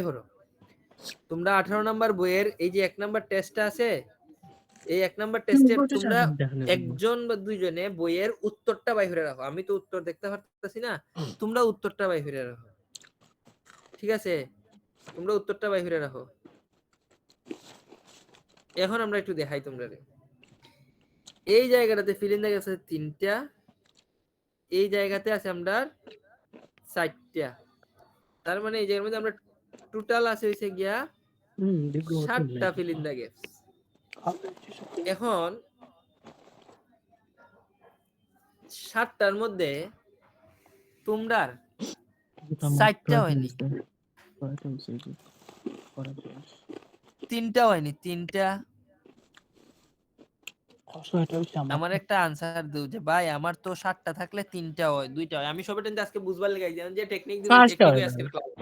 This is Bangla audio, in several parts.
হলো তোমরা 18 নম্বর বইয়ের এই যে 1 নম্বর টেস্টটা আছে, এই 1 নম্বর টেস্টের তোমরা একজন বা দুইজনে বইয়ের উত্তরটা বাই করে রাখো। আমি তো উত্তর দেখতে পারতেছি না, তোমরা উত্তরটা বাই করে রাখো। ঠিক আছে, তোমরা উত্তরটা বাই করে রাখো। এখন আমরা একটু দেখাই তোমরা। এই জায়গাটাতে ফিল ইন দ্য গ্যাপস আছে 3টা, এই জায়গাতে আছে আমরা 4টা। তার মানে এই জায়গার মধ্যে আমরা টোটাল আছে হইছে গিয়া 7টা ফিল ইন দ্য গ্যাপস। এখন 7টার মধ্যে তোমরা 4টা হয়নি, 3টা হয়নি, 3টা। আমার একটা আনসার দাও যে ভাই আমার তো 7টা থাকলে 3টা হয়, 2টা হয়। আমি সবাই আজকে বুঝবার লেগে যে টেকনিক দিব, টেকনিক আজকে ক্লাস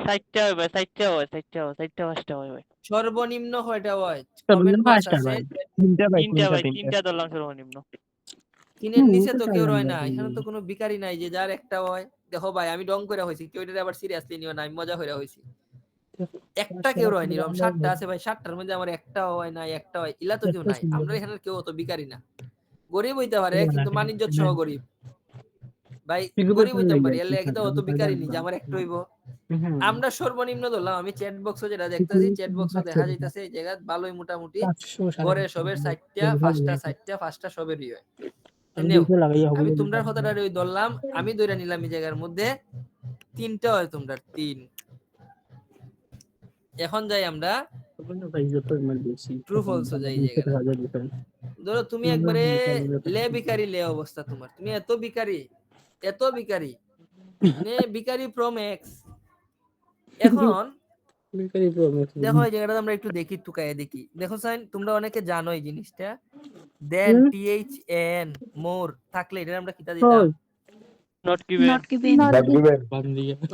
4টা হবে, 4টা হয়, 4টা হয়, 4টা 5টা হয়। সর্বনিম্ন কয়টা হয়? কমেন্ট বক্স আছে। 3টা ভাই, 3টা ধরলাম সর্বনিম্ন। 3এর নিচে তো কেউ রয় না, এখানে তো কোনো বিকারি নাই যে যার একটা হয়। দেখো ভাই আমি ডং করে হইছি, কেউ এটা আবার সিরিয়াসলি নিও না, আমি মজা করে হইছি। একটা কেউ রয়নি, এরকম 7টা আছে ভাই, 7টার মধ্যে আমার একটা হয় না, একটা হয়, ইলা তো কেউ নাই। আমরা এখানে কেউ অত বিকারি না, গরিব হইতে পারে কিন্তু মানিজ্য সহ গরিব ভাই, গরিব হইতে পারি, এর লাগি তো অত বিকারি নি যে আমার একটা হইব। আমরা সর্বনিম্ন ধরলাম। আমি চ্যাট বক্সে যেটা দেখতেছি, চ্যাট বক্সে দেখা যাইতাছে এই জায়গা ভালোই মোটামুটি গড়ে সবের 4টা, 5টা 4টা 5টা সবেরই হয়। নেও আমি তোমরার কথাটা ওই ধরলাম, আমি ধরে নিলাম এই জায়গার মধ্যে 3টা হয় তোমরা 3। এখন যাই আমরা ট্রু ফলস যাই এই জায়গাটা। ধরো তুমি একবারে লে বিকারি লে অবস্থা তোমার, তুমি এত বিকারি, এত বিকারি নে বিকারি প্রো ম্যাক্স। এখন দেখো এই জায়গাটা আমরা একটু দেখি, টুকায়ে দেখি। দেখো সাইন, তোমরা অনেকে জানো এই জিনিসটা, দেন টিএইচ এন মোর থাকলে এটা আমরা কিটা দিতাম? Not given.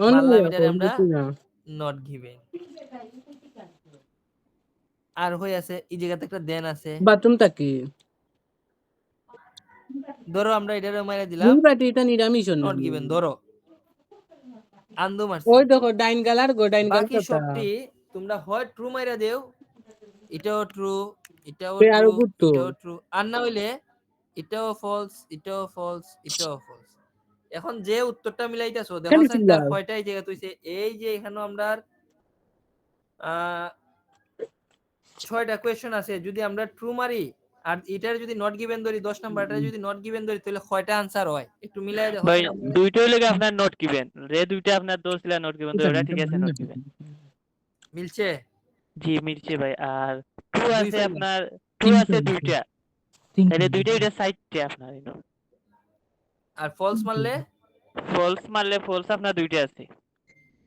মানলাম এটা আমরা নট গিভেন। আর হই আছে এই জায়গাতে একটা দেন আছে, বাথরুমটা কি? ধরো আমরা এটারে মাইরা দিলাম এটা নিরামিষ নট গিভেন, ধরো আন্দো মারছি। ওই দেখো ডাইন গালার গো ডাইন গাল বাকি সবটি তোমরা হয় ট্রু মাইরা দেও, এটাও ট্রু, এটাও আর ট্রু, গুত্তো এটাও ট্রু, আর না হইলে এটাও ফলস, এটাও ফলস, এটাও ফলস। এখন যে উত্তরটা মিলাইতাছো দেখো সাইন তার কয়টাই জায়গা হইছে। এই যে এখানে আমরা 6টা কোয়েশ্চন আছে, যদি আমরা ট্রু মারি আর এটার যদি নট গিভেন ধরি 10 নাম্বারটা যদি নট গিভেন ধরি তাহলে কয়টা आंसर হয় একটু মিলাই দেখো ভাই। দুইটাই লাগে আপনার নট গিভেন, রে দুইটা আপনার দোষ ছিল নট গিভেন, তো এটা ঠিক আছে, নট গিভেন মিলছে। জি মিলছে ভাই। আর ট্রু আছে আপনার, ট্রু আছে দুইটা, তাহলে দুইটা এটা সাইডটা আপনার। আর ফলস মারলে, ফলস মারলে ফলস আপনার দুইটা আছে,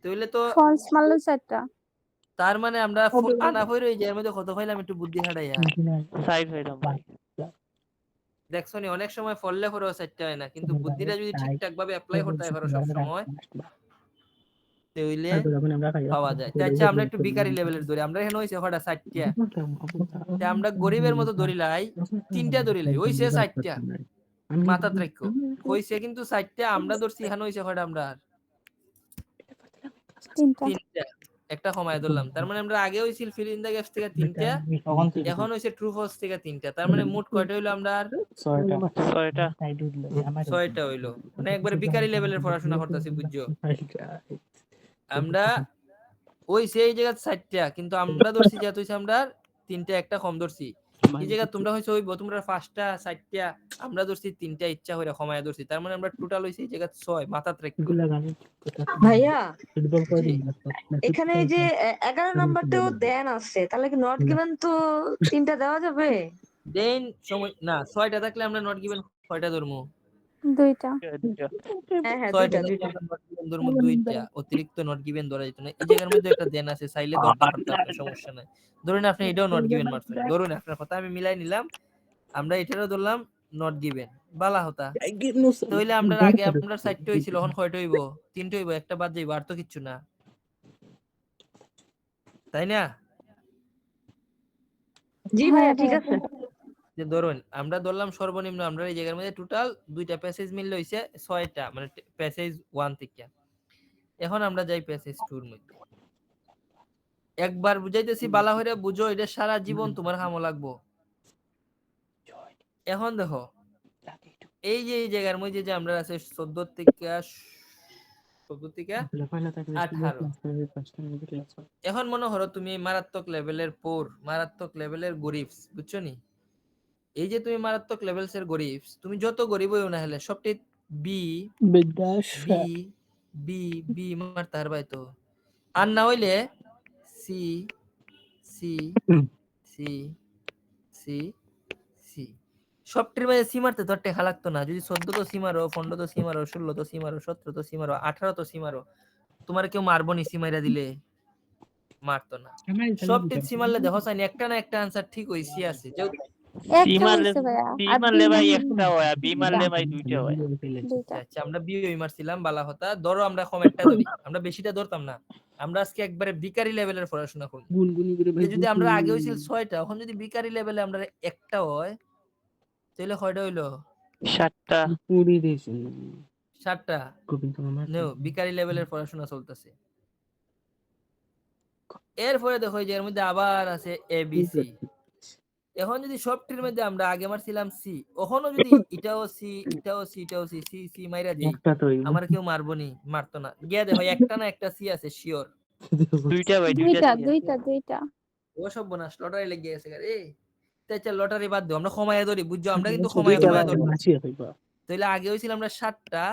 তাহলে তো ফলস মারলে 4টা। তার মানে আমরা আনা হই রই যে এর মধ্যে কত পাইলাম একটু বুদ্ধি খাটাইয়া সাইড হইলাম ভাই। দেখছো নি অনেক সময় ফললে পরেও সেটটা হয় না, কিন্তু বুদ্ধিটা যদি ঠিকঠাক ভাবে অ্যাপ্লাই করতে পারো সব সময় তাহলে পাওয়া যায়। তাই আচ্ছা আমরা একটু বিকারি লেভেলের ধরি। আমরা এখানে হইছে কয়টা 4টা, তাই আমরা গরিবের মতো ধরিলাই 3টা ধরিলাই হইছে 4টা, মাথাত রাখো হইছে কিন্তু 4টা। আমরা ধরছি এখানে হইছে কয়টা আমরা 3টা। 3টা, একটা কমায় ধরলাম। তার মানে আমরা আগে হইছিল ফিল ইন দ্য গ্যাপস থেকে 3টা, এখন হইছে ট্রু ফলস থেকে 3টা। তার মানে মোট কয়টা হইলো আমরা 6টা। 6টা হইলো। মানে একবারে বিকারি লেভেলের পড়াশোনা করতেছি বুঝছো। আমরা ওই সেই জায়গা 4টা, কিন্তু আমরা ধরছি যেহেতু হইছে আমরা 3টা, একটা কম ধরছি। এই জায়গা তোমরা হইছে হইব তোমরা 5টা 4টা, আমরা ধরছি 3টা ইচ্ছা হইরা কমায়া ধরছি। তার মানে আমরা টোটাল হইছে এই জায়গা 6 মাথাত রাখো। ভাইয়া এখানে এই যে 11 নাম্বারটাও দেন আছে, তাহলে কি নট গিভেন তো 3টা দেওয়া যাবে? দেন সময় না 6টা থাকলে আমরা নট গিভেন কয়টা ধরমু? 2টা। হ্যাঁ হ্যাঁ 6টা দুইটা থাকলে দুইটা। আমরা নট গিভেন ধরমু 2টা, অতিরিক্ত নট গিভেন ধরা যেত না। এই জায়গার মধ্যে একটা দেন আছে, চাইলে ধরতে পারতে আপনি, সমস্যা নাই। ধরুন আপনি এটাও নট গিভেন মারছেন, ধরুন আপনার কথা আমি মিলাই নিলাম, আমরা এটারও ধরলাম নট গিভেন, বালা হতা। তাহলে আমরা আগে আপনার 4টা হইছিল, এখন কয়টা হইব? 3টা হইব, একটা বাদ যাইব, আর তো কিচ্ছু না, তাই না? জি ভাইয়া ঠিক আছে। যে ধরুন আমরা ধরলাম সর্বনিম্ন আমরা এই জায়গার মধ্যে টোটাল 2টা প্যাসেজ মিললে হইছে 6টা, মানে প্যাসেজ 1 থেকে। এখন আমরা যাই প্যাসেজ 2 এর মধ্যে। একবার বুঝাইতেছি বালা হইরা বুঝো, এটা সারা জীবন তোমার কামে লাগবো। এখন দেখো এই যে এই জায়গার মধ্যে যে আমরা আছে 14 থেকে 18। এখন মনে করো তুমি মারাত্মক লেভেলের পোর, মারাত্মক লেভেলের গরিবস, বুঝছো নি? এই যে তুমি মারাত্মক লেভেলস এর গরিবস, তুমি যত গরিব হইও না হলে সবটি বি বি বি বি মারতে পারবাই তো। আর না হইলে C C C C C সবটির মাঝে সি মারতে তোর টেকা লাগতো না। যদি 14 তো সি মারো, 15 তো সি মারো, 16 তো সি মারো, 17 তো সি মারো, 18 তো সি মারো, তোমার কেউ মারবো নি সি মাইরা দিলে? মারতো না। সবটি সি মারলে দেখো সাইন একটা না একটা আনসার ঠিক হইছি আছে। সি একটা মারলে হইছে ভাইয়া, সি আর মারলে ভাই বি একটা হয়, আর বি মারলে ভাই দুইটা হয়। দুইটা। আচ্ছা আমরা বি ওই মারছিলাম, বালা হতা। ধরো আমরা কমেন্টটা ধরি, আমরা বেশিটা ধরতাম না। আমরা আজকে একবারে বিকারি লেভেলের পড়াশোনা করব। যদি আমরা আগে হইছিল 6টা, এখন যদি বিকারি লেভেলে আমরা একটা হয়, তাহলে কয়টা হইলো? 7টা। 7টা। নো, বিকারি লেভেলের পড়াশোনা চলতেছে। এরপরে দেখো যে এর মধ্যে আবার আছে এ বি সি। এখন যদি সবটির মধ্যে আমরা আগে মারছিলাম সি, ওখানে যদি এটাও সি, এটাও সি, এটাও সি, সি সি মাইরা দেই, আমার কেউ মারবো নি? মারতো না। গিয়া দেখো একটা না একটা সি আছে শিওর। দুইটা ভাই, দুইটা দুইটা সি আছে। দুইটা দুইটা। ও সব বোনাস লটারি লেগে গেছে রে। তাই চল লটারি বাদ দাও, আমরা ক্ষমায় ধরি, বুঝছো? আমরা কিন্তু ক্ষমায় দুইটা ক্ষমায় ভাই। ধরবো। তাইলে আগে হইছিল আমরা 7টা,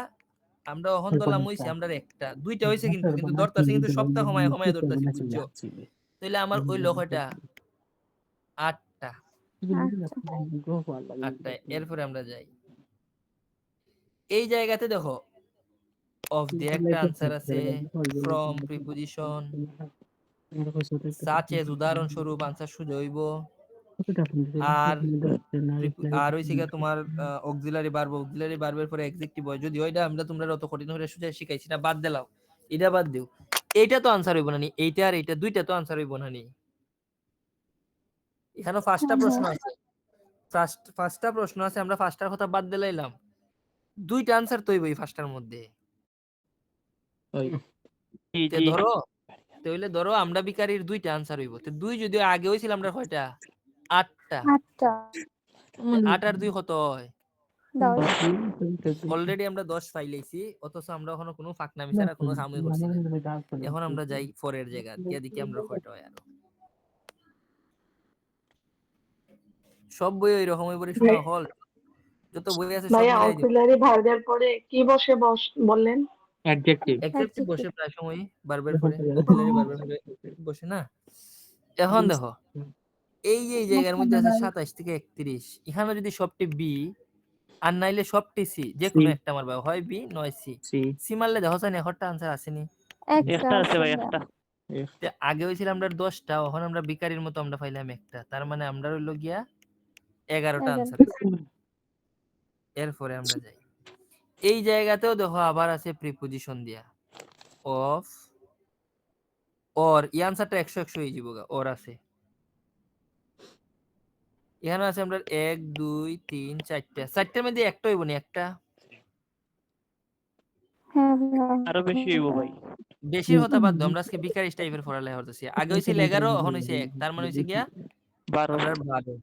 আমরা ওহন ধরলাম হইছে আমরা একটা, দুইটা হইছে কিন্তু কিন্তু ধরতাছি কিন্তু সপ্তাহ ক্ষমায় ক্ষমায় ধরতাছি, বুঝছো? তাইলে আমার ওই লক্ষ্যটা 8টা। আচ্ছা 8টা। এরপরে আমরা যাই এই জায়গাতে দেখো অফ দিয়ে একটা আনসার আছে, ফ্রম প্রিপোজিশন, সাচ এজ উদাহরণস্বরূপ আনসার সুজ হইব, আর আর হইছে গিয়া তোমার অক্সিলারি ভার্ব, অক্সিলারি ভার্বের পরে এডজেক্টিভ হয়। যদি ওইটা আমরা তোমরা অত কঠিন করে সুজা শিখাইছি না, বাদ দিলাও, এটা বাদ দিও। এইটা তো আনসার হইব না নি, এইটা আর এইটা দুইটা তো আনসার হইব না নি। এখানে ফার্স্টটা প্রশ্ন আছে, ফার্স্টটা প্রশ্ন আছে, আমরা ফার্স্টটার কথা বাদ দিলাইলাম, দুইটা আনসার তো হইবই ফার্স্টটার মধ্যে। জি তে জি। ধরো তাহলে ধরো আমরা বিকারির দুইটা আনসার হইব। তো দুই যদি আগে হইছিল আমরা কয়টা? 8টা। 8টা 8 আর 2 কত হয়? 10। অলরেডি আমরা 10 ফাইলাইছি, অথচ আমরা এখনো কোনো ফাঁকনামি ছাড়া কোনো কামই করছি না। এখন আমরা যাই পরের জায়গা দিয়ে, দেখি আমরা কয়টা হয় আরো। সব বই এরকম বই শোনা হল, যত বই আছে সব ভাইয়া মিলাই দিই। অক্সিলারি ভার্বের পরে কি বসে বললেন? অ্যাডজেক্টিভ বসে প্রায় সময় ভার্বের পরে, অক্সিলারি ভার্বের পরে বসে না। এখন দেখো এই যে এই জায়গার মধ্যে আছে 27 থেকে 31, এখানে যদি সবটি বি আর নাইলে সবটি সি, যে কোনো একটা মারবা, হয় বি নয় সি। সি মারলে দেখো জানি একটা আনসার আসেনি। একটা একটা আছে আছে ভাই, ভাইয়া। একটা। তে আগে হইছিল আমরা 10টা, এখন আমরা বিকারির মতো আমরা পাইলাম একটা, তার মানে আমরা হইলো গিয়া 11টা আনসার। এরপরে আমরা যাই এই জায়গাতেও দেখো আবার আছে প্রিপোজিশন দিয়া, অফ, অর। এই আনসারটা 100 হয়ে যাবো গা, অর আছে। এখানে আছে আমরা 1 2 3 4টা, 4টার মধ্যে একটা হইব না, একটা হ্যাঁ ভাইয়া। আরো বেশি হইব ভাই। বেশির কথা বাদ দাও, আমরা আজকে বিকারিস টাইপের পড়ালেখা করতেছি। আগে হইছিল 11, এখন হইছে 1, তার মানে হইছে গিয়া 12। আমরা 12।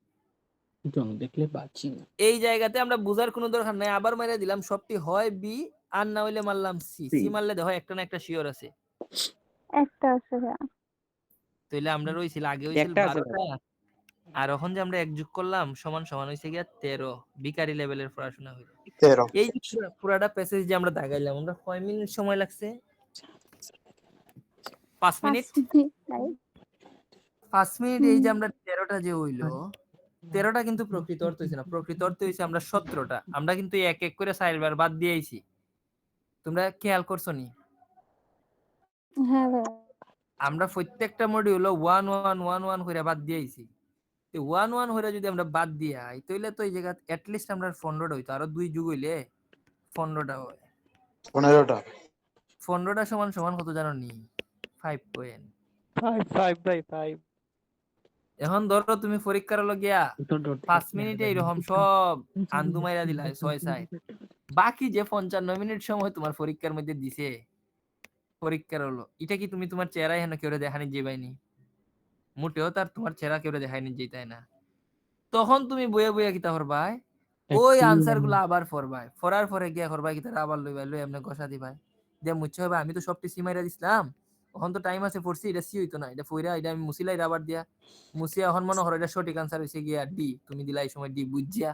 এই জায়গাতে আমরা বুঝার কোনো দরকার নাই, আবার মাইরা দিলাম সবটি হয় বি আর না হইলে মারলাম সি। সি মারলে দেখো একটা না একটা শিওর আছে। একটা আছে ভাইয়া। তাইলে আমরা রইছিল আগে হইছিল 12টা, আর এখন যে আমরা এক যোগ করলাম সমান সমান হইছে গিয়া 13। বিকারি লেভেলের পড়াশোনা হইল। 13 এই যে পুরাটা প্যাসেজ যে আমরা দাগাইলাম, আমরা কয় মিনিট সময় লাগছে? 5 মিনিট। 5 মিনিট নাই। 5 মিনিট। এই যে আমরা 13টা যে হইলো, 13টা কিন্তু প্রকৃত অর্থ হইছে না, প্রকৃত অর্থ হইছে আমরা 17টা। আমরা কিন্তু এক এক করে 4 বার বাদ দিয়েছি, তোমরা খেয়াল করছো নি? হ্যাঁ ভাইয়া। আমরা প্রত্যেকটা মডিউল 1 1 1 1 করে বাদ দিয়েছি। 1 1 করে যদি আমরা বাদ দিয়াই, তাইলে তো এই জায়গা এট লিস্ট আমরা 15টা হইতো, আরো 2 যোগ হইলে 15টা হয়। 15টা 15টা সমান সমান কত জানো নি? 5 পয়েন্ট। 5 ভাই, 5। এখন ধরো তুমি পরীক্ষার হলো গিয়া 5 মিনিটে এরকম সব আন্দু মাইরা দিলা 6 সাইড, বাকি যে 55 মিনিট সময় তোমার পরীক্ষার মধ্যে দিছে, পরীক্ষার হলো, এটা কি তুমি তোমার চেহারা হেন কেউ দেখানি যাবাইনি? মোটেও তার তোমার চেহারা কেউ দেখায়নি যে তাই না। তখন তুমি বইয়া বইয়া কিতা করবাই, ওই আনসার গুলা আবার ফরবাই, ফরার পরে গিয়া করবাই কিতা আবার লইবাই, লই এমনি ঘষা দিবাই, দিয়ে মুচ্ছে হবে আমি তো সবটি সি মাইরা দিছিলাম, এখন তো টাইম আছে পড়ছি, এটা সি হইতো না, এটা ফইরা এটা আমি মুছিলাই আবার দিয়া মুছিয়া, এখন মনে করো এটা সঠিক আনসার হইছে গিয়া ডি, তুমি দিলা এই সময় ডি বুঝিয়া,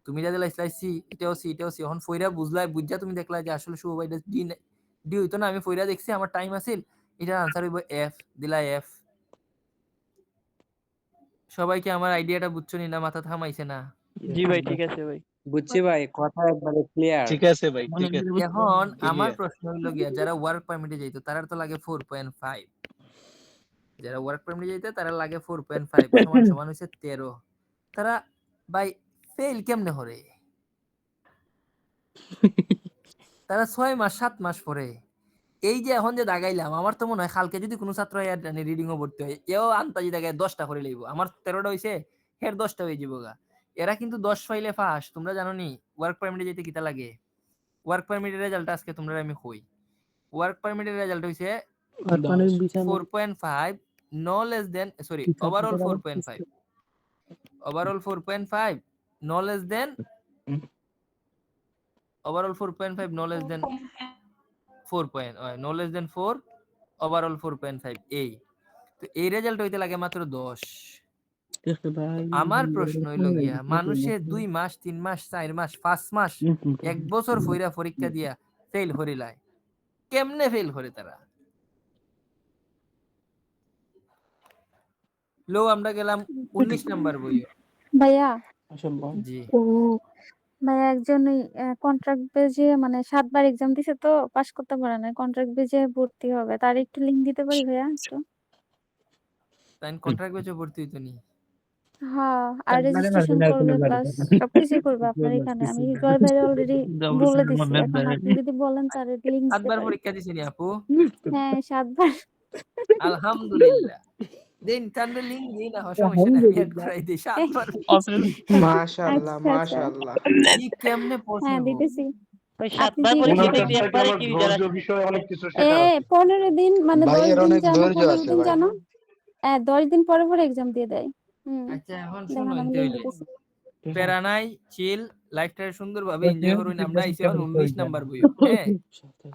তুমি যা দিলা সি, এটাও সি, এটাও সি, এখন ফইরা বুঝলাই বুঝিয়া তুমি দেখলা যে আসলে শুভ ভাই এটা ডি, ডি হইতো না, আমি ফইরা দেখছি আমার টাইম আছিল, এটার আনসার হইব এফ, দিলা এফ। সবাইকে আমার আইডিয়াটা বুঝছো নি না, মাথা থামাইছে না? জি ভাই ঠিক আছে ভাই। বুঝছি ভাই, কথা একবারে ক্লিয়ার। ঠিক আছে ভাই, ঠিক আছে। এখন আমার Clear. প্রশ্ন হইল গিয়া, যারা ওয়ার্ক পারমিটে যাইতো তারা তো লাগে 4.5, যারা ওয়ার্ক পারমিটে যাইতো তারা লাগে 4.5 সমান সমান হইছে 13, তারা ভাই ফেল কেমনে করে? তারা 6 মাস 7 মাস পরে এই যে এখন যে দাগাইলাম, আমার তো মনে হয় কালকে যদি কোনো ছাত্র রিডিং ও ভর্তি হয়, এও আন্তাজি দাগায় 10টা করে লইব, আমার 13টা হইছে, এর 10টা হয়ে যাবো গা। এরা কিন্তু 10 ফাইলে ফাঁস, তোমরা জানো নি ওয়ার্ক পারমিটে যেতে কিতা লাগে? ওয়ার্ক পারমিটের রেজাল্ট আজকে তোমরা আমি কই, ওয়ার্ক পারমিটের রেজাল্ট হইছে 4.5 no less than, sorry, overall 4.5, overall 4.5 no less than, overall 4.5 no less than 4 point, no less than 4, overall 4.5 এই, তো এই রেজাল্ট হইতে লাগে মাত্র 10। আমার প্রশ্ন হইল গিয়া, মানুষে 2 মাস 3 মাস 4 মাস 5 মাস 1 বছর ফইরা পরীক্ষা দিয়া ফেল করিলায়, কেমনে ফেল করে তারা? লো আমরা গেলাম 19 নাম্বার বই। ভাইয়া জি ভাইয়া একজন কন্ট্রাক্ট বেজে মানে 7 বার এক্সাম দিছে তো পাস করতে পারে না, কন্ট্রাক্ট বেজে ভর্তি হবে, তার একটু লিংক দিতে পারি ভাইয়া একটু? তাই কন্ট্রাক্ট বেচে ভর্তি হইতো নি? হ্যাঁ, আর রেজিস্ট্রেশন করবে প্লাস সবকিছুই করবে আপনার এখানে। আমি জয় ভাই অলরেডি বলে দিছি, এখন আপনি যদি বলেন তার লিংক দিতে 7 বার পারি। পরীক্ষা দিছেন আপু? হ্যাঁ 7 বার। আলহামদুলিল্লাহ। দেন তানরে লিংক দেই না, সমস্যা নাই, আমি এড করাই দেই 7 বার। মাশাআল্লাহ, আচ্ছা আচ্ছা মাশাআল্লাহ। কি কেমনে হ্যাঁ পসিবল? দিতেছি। ভাই আপনি 7 বার কি পরীক্ষা ওনার দিতে কাছ কি থেকে একবারে আমার কি ধৈর্য রেজাল্ট? বিষয়ে অনেক কিছু এ শেখার আছে। 15 দিন মানে 10 ভাইয়ের দিন অনেক জানো, ধৈর্য 15 আছে দিন ভাই। জানো, 10 দিন পরে পরে এক্সাম দিয়ে দেয়। আচ্ছা এখন শুনো দেখেন আমি এনতে লিংক হইলে দিতেছি। প্যারা নাই, চিল, লাইফটাকে সুন্দরভাবে এনজয় করুন। আমরা আইছি এখন 19 নাম্বার বই, হ্যাঁ?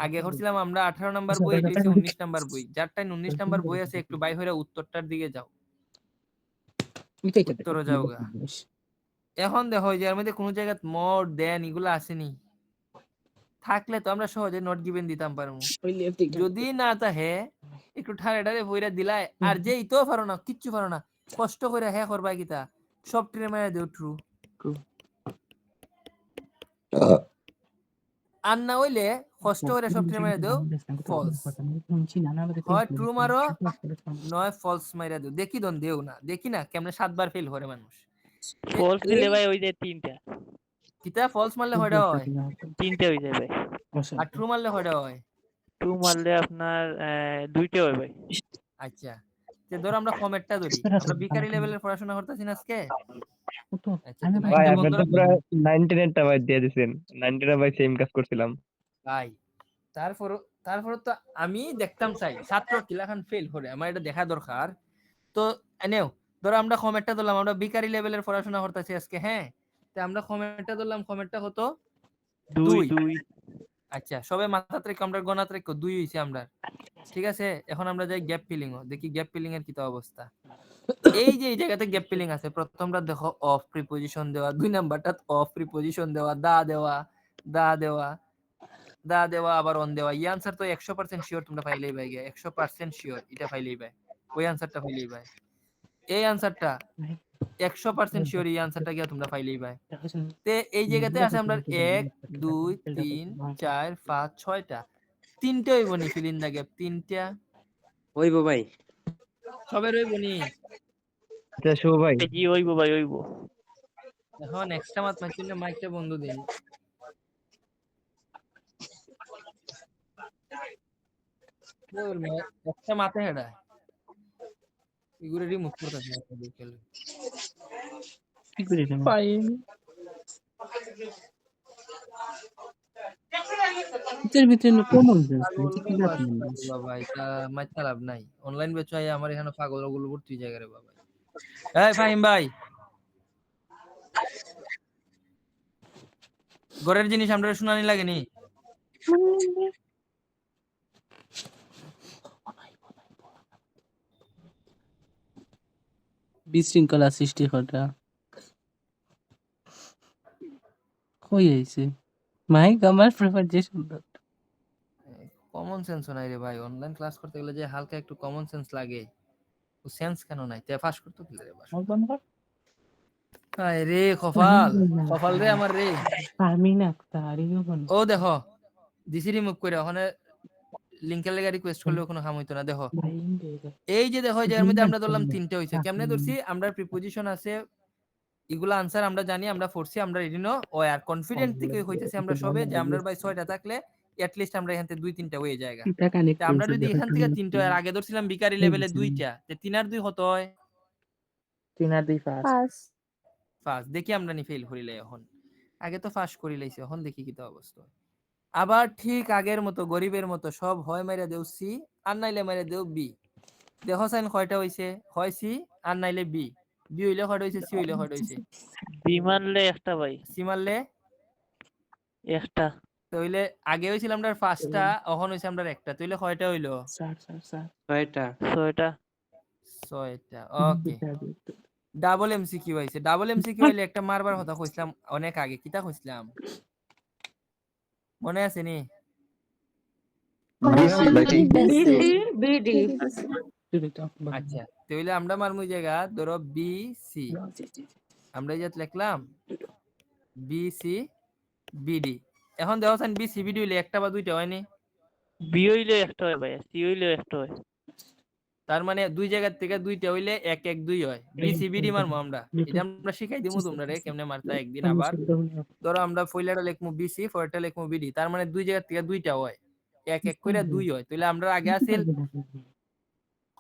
আগে করছিলাম আমরা 18 নাম্বার বই, এটা হইছে 19 নাম্বার বই। যার টাইম 19 নাম্বার বই আছে একটু বাই হইরা উত্তরটার দিকে যাও, উত্তরে যাও গা। এখন দেখো যে এর মধ্যে কোন জায়গায় মোর দেন এগুলো আসেনি, থাকলে তো আমরা সহজে নট গিভেন দিতাম পারবো। যদি না তাহে একটু ঠাড়ে বইরা দিলাই, আর যেই তো পারো না, কিচ্ছু পারো না, কষ্ট করে হ্যাঁ করবা কিতা, সব ট্রে মারা দেও ট্রু, আর না হইলে কষ্ট করে সব ট্রে মারা দেও ফলস, হয় ট্রু মারো নয় ফলস মাইরা দেও, দেখি দন দেও না, দেখি না কেমনে 7 বার ফেল করে মানুষ। ফলস দিলে ভাই ওই যে 3টা কিতা ফলস মারলে হয়টা হয়, 3টা হয়ে যায় ভাই। আর ট্রু মারলে হয়টা হয়। 2 মারলে আপনার 2টা হয় ভাই। আচ্ছা, যে ধরো আমরা কমেটটা ধরি, আমরা বিকারি লেভেলের পড়াশোনা করতেছি না আজকে। আচ্ছা তো ভাই লাইনটা আপনি বন্ধ তো রাখো। পুরো 99 ভাই দিয়ে দিছেন, 99 ভাই সেম কাজ করছিলাম ভাই তারপর তো আমি দেখতাম চাই ছাত্র কিলাখান ফেল করে, আমার এটা দেখা দরকার। তো এনেও ধরো আমরা কমেটটা ধরলাম, আমরা বিকারি লেভেলের পড়াশোনা করতেছি আজকে, হ্যাঁ? তো আমরা কমেটটা ধরলাম, কমেটটা কত? 2 2। 2 আচ্ছা সবে মাথা থেকে আমরা গণাত রেখো 2 হইছে আমরা, ঠিক আছে? এখন আমরা যাই গ্যাপ ফিলিং, দেখি গ্যাপ ফিলিং এর কি অবস্থা। এই যে এই জায়গাতে গ্যাপ ফিলিং আছে, প্রথমটা দেখো অফ প্রিপজিশন দেওয়া, 2 নাম্বারটা অফ প্রিপজিশন দেওয়া, দা দেওয়া, দা দেওয়া, দা দেওয়া, আবার অন দেওয়া। এই আনসার তো 100% শিওর তোমরা পাইলেই ভাই, 100% শিওর এটা পাইলেই ভাই, ওই আনসারটা পাইলেই ভাই। এই আনসারটা 100% শিওর, এই আনসারটা গিয়া তোমরা পাইলেই ভাই। তে এই জায়গাতে আছে আমরা 1 2 3 4 5 6টা, 3টে হইব নি ফিল ইন দা গ্যাপ, 3টা হইব ভাই। সবের হইব নি? আচ্ছা শুভ ভাই, জি হইব ভাই হইব। এখন এক্সট্রা মাত মাইছিলে মাইকটা বন্ধ দিন। একটা মাথা হেডা এগুলো রিমুভ করতেছি না বিকেলে। পাইনি। এটার ভিতরে কমন সেন্স পাগল কি বাস জাতীয় করে জিনিস? বাবা, এটা মাইথা লাভ নাই। অনলাইন বেচো আইয়া আমার এখানে পাগল ওগুলো ভর্তি জায়গা রে বাবা। এই ফাহিম ভাই, ঘরের জিনিস আমরা শুনানি লাগেনি? বিশৃঙ্খলা সৃষ্টি করা কই আইছে মাইক আমার প্রেফার যে সুন্দর কমন সেন্সও নাই রে ভাই। অনলাইন ক্লাস করতে গেলে যে হালকা একটু কমন সেন্স লাগে, ও সেন্স কেন নাই? তে ফাঁস করতে কি রে বাস? হায় রে কপাল, কপাল রে আমার রে। আমি না তারিও বল ও দেখো দিছি রিমুভ করে, ওখানে লিংকের লেগে রিকোয়েস্ট করলে কোনো কাম হইতো না। দেখো এই যে দেখো, এই জায়গার মধ্যে আমরা ধরলাম তিনটে হইছে। কেমনে ধরছি? আমরা প্রিপোজিশন আছে, এগুলা আনসার আমরা জানি, আমরা পড়ছি, আমরা ready no O are confident থেকে হইতেছি আমরা সবে যে আমরা ভাই 6টা থাকলে এট লিস্ট আমরা এখান থেকে 2-3টা হয়ে জায়গা। এটা কানেক্ট তা আমরা যদি এখান থেকে 3টা আর আগে ধরছিলাম বিকারি লেভেলে 2টা, তে 3 আর 2 কত হয়? 3 আর 2 ফাস্ট 5 ফার্স্ট দেখি আমরা নি ফেল করিলে এখন। আগে তো ফার্স্ট করি লাইছি, এখন দেখি কি তো অবস্থা হয়। আবার ঠিক আগের মতো গরিবের মতো সব হয় মাইরা দেও সি আর নাইলে মাইরা দেও বি। দেখো সাইন কয়টা হইছে? হয় সি আর নাইলে বি। বি হইলে কয়টা হইছে? সি হইলে কয়টা হইছে? বি মারলে একটা ভাই, সি মারলে একটা। তাইলে আগে হইছিল আমরা 5টা, এখন হইছে আমরা একটা। তাইলে কয়টা হইলো? স্যার 6টা। 6টা। 6টা। ওকে। ডাবল এমসিকিউ হইছে। ডাবল এমসিকিউ হইলে একটা মারবার কথা কইছিলাম অনেক আগে। কিতা কইছিলাম? মনে আছে নি? মানে ভাই, বিডি বিডি আচ্ছা, তাইলে আমরা মারমু এই জায়গা ধরো বি সি। আমরা এই যে লিখলাম বি সি বিডি। এখন দেখো সাইন বি সি বিডি হইলে একটা বা দুইটা হয়নি? বি হইলে একটা হয় ভাই, সি হইলে একটা হয়। তার মানে দুই জায়গা থেকে দুইটা হইলে 1 1 2 হয়। বি সি বিডি মারমু আমরা। এটা আমরা শিখাই দিমু তোমরা রে কেমনে মারতা একদিন। আবার ধরো আমরা পয়লাটা লিখমু বি সি, পরেরটা লিখমু বিডি। তার মানে দুই জায়গা থেকে দুইটা হয়। 1 1 কইরা 2 হয়। তাইলে আমরা আগে আছিল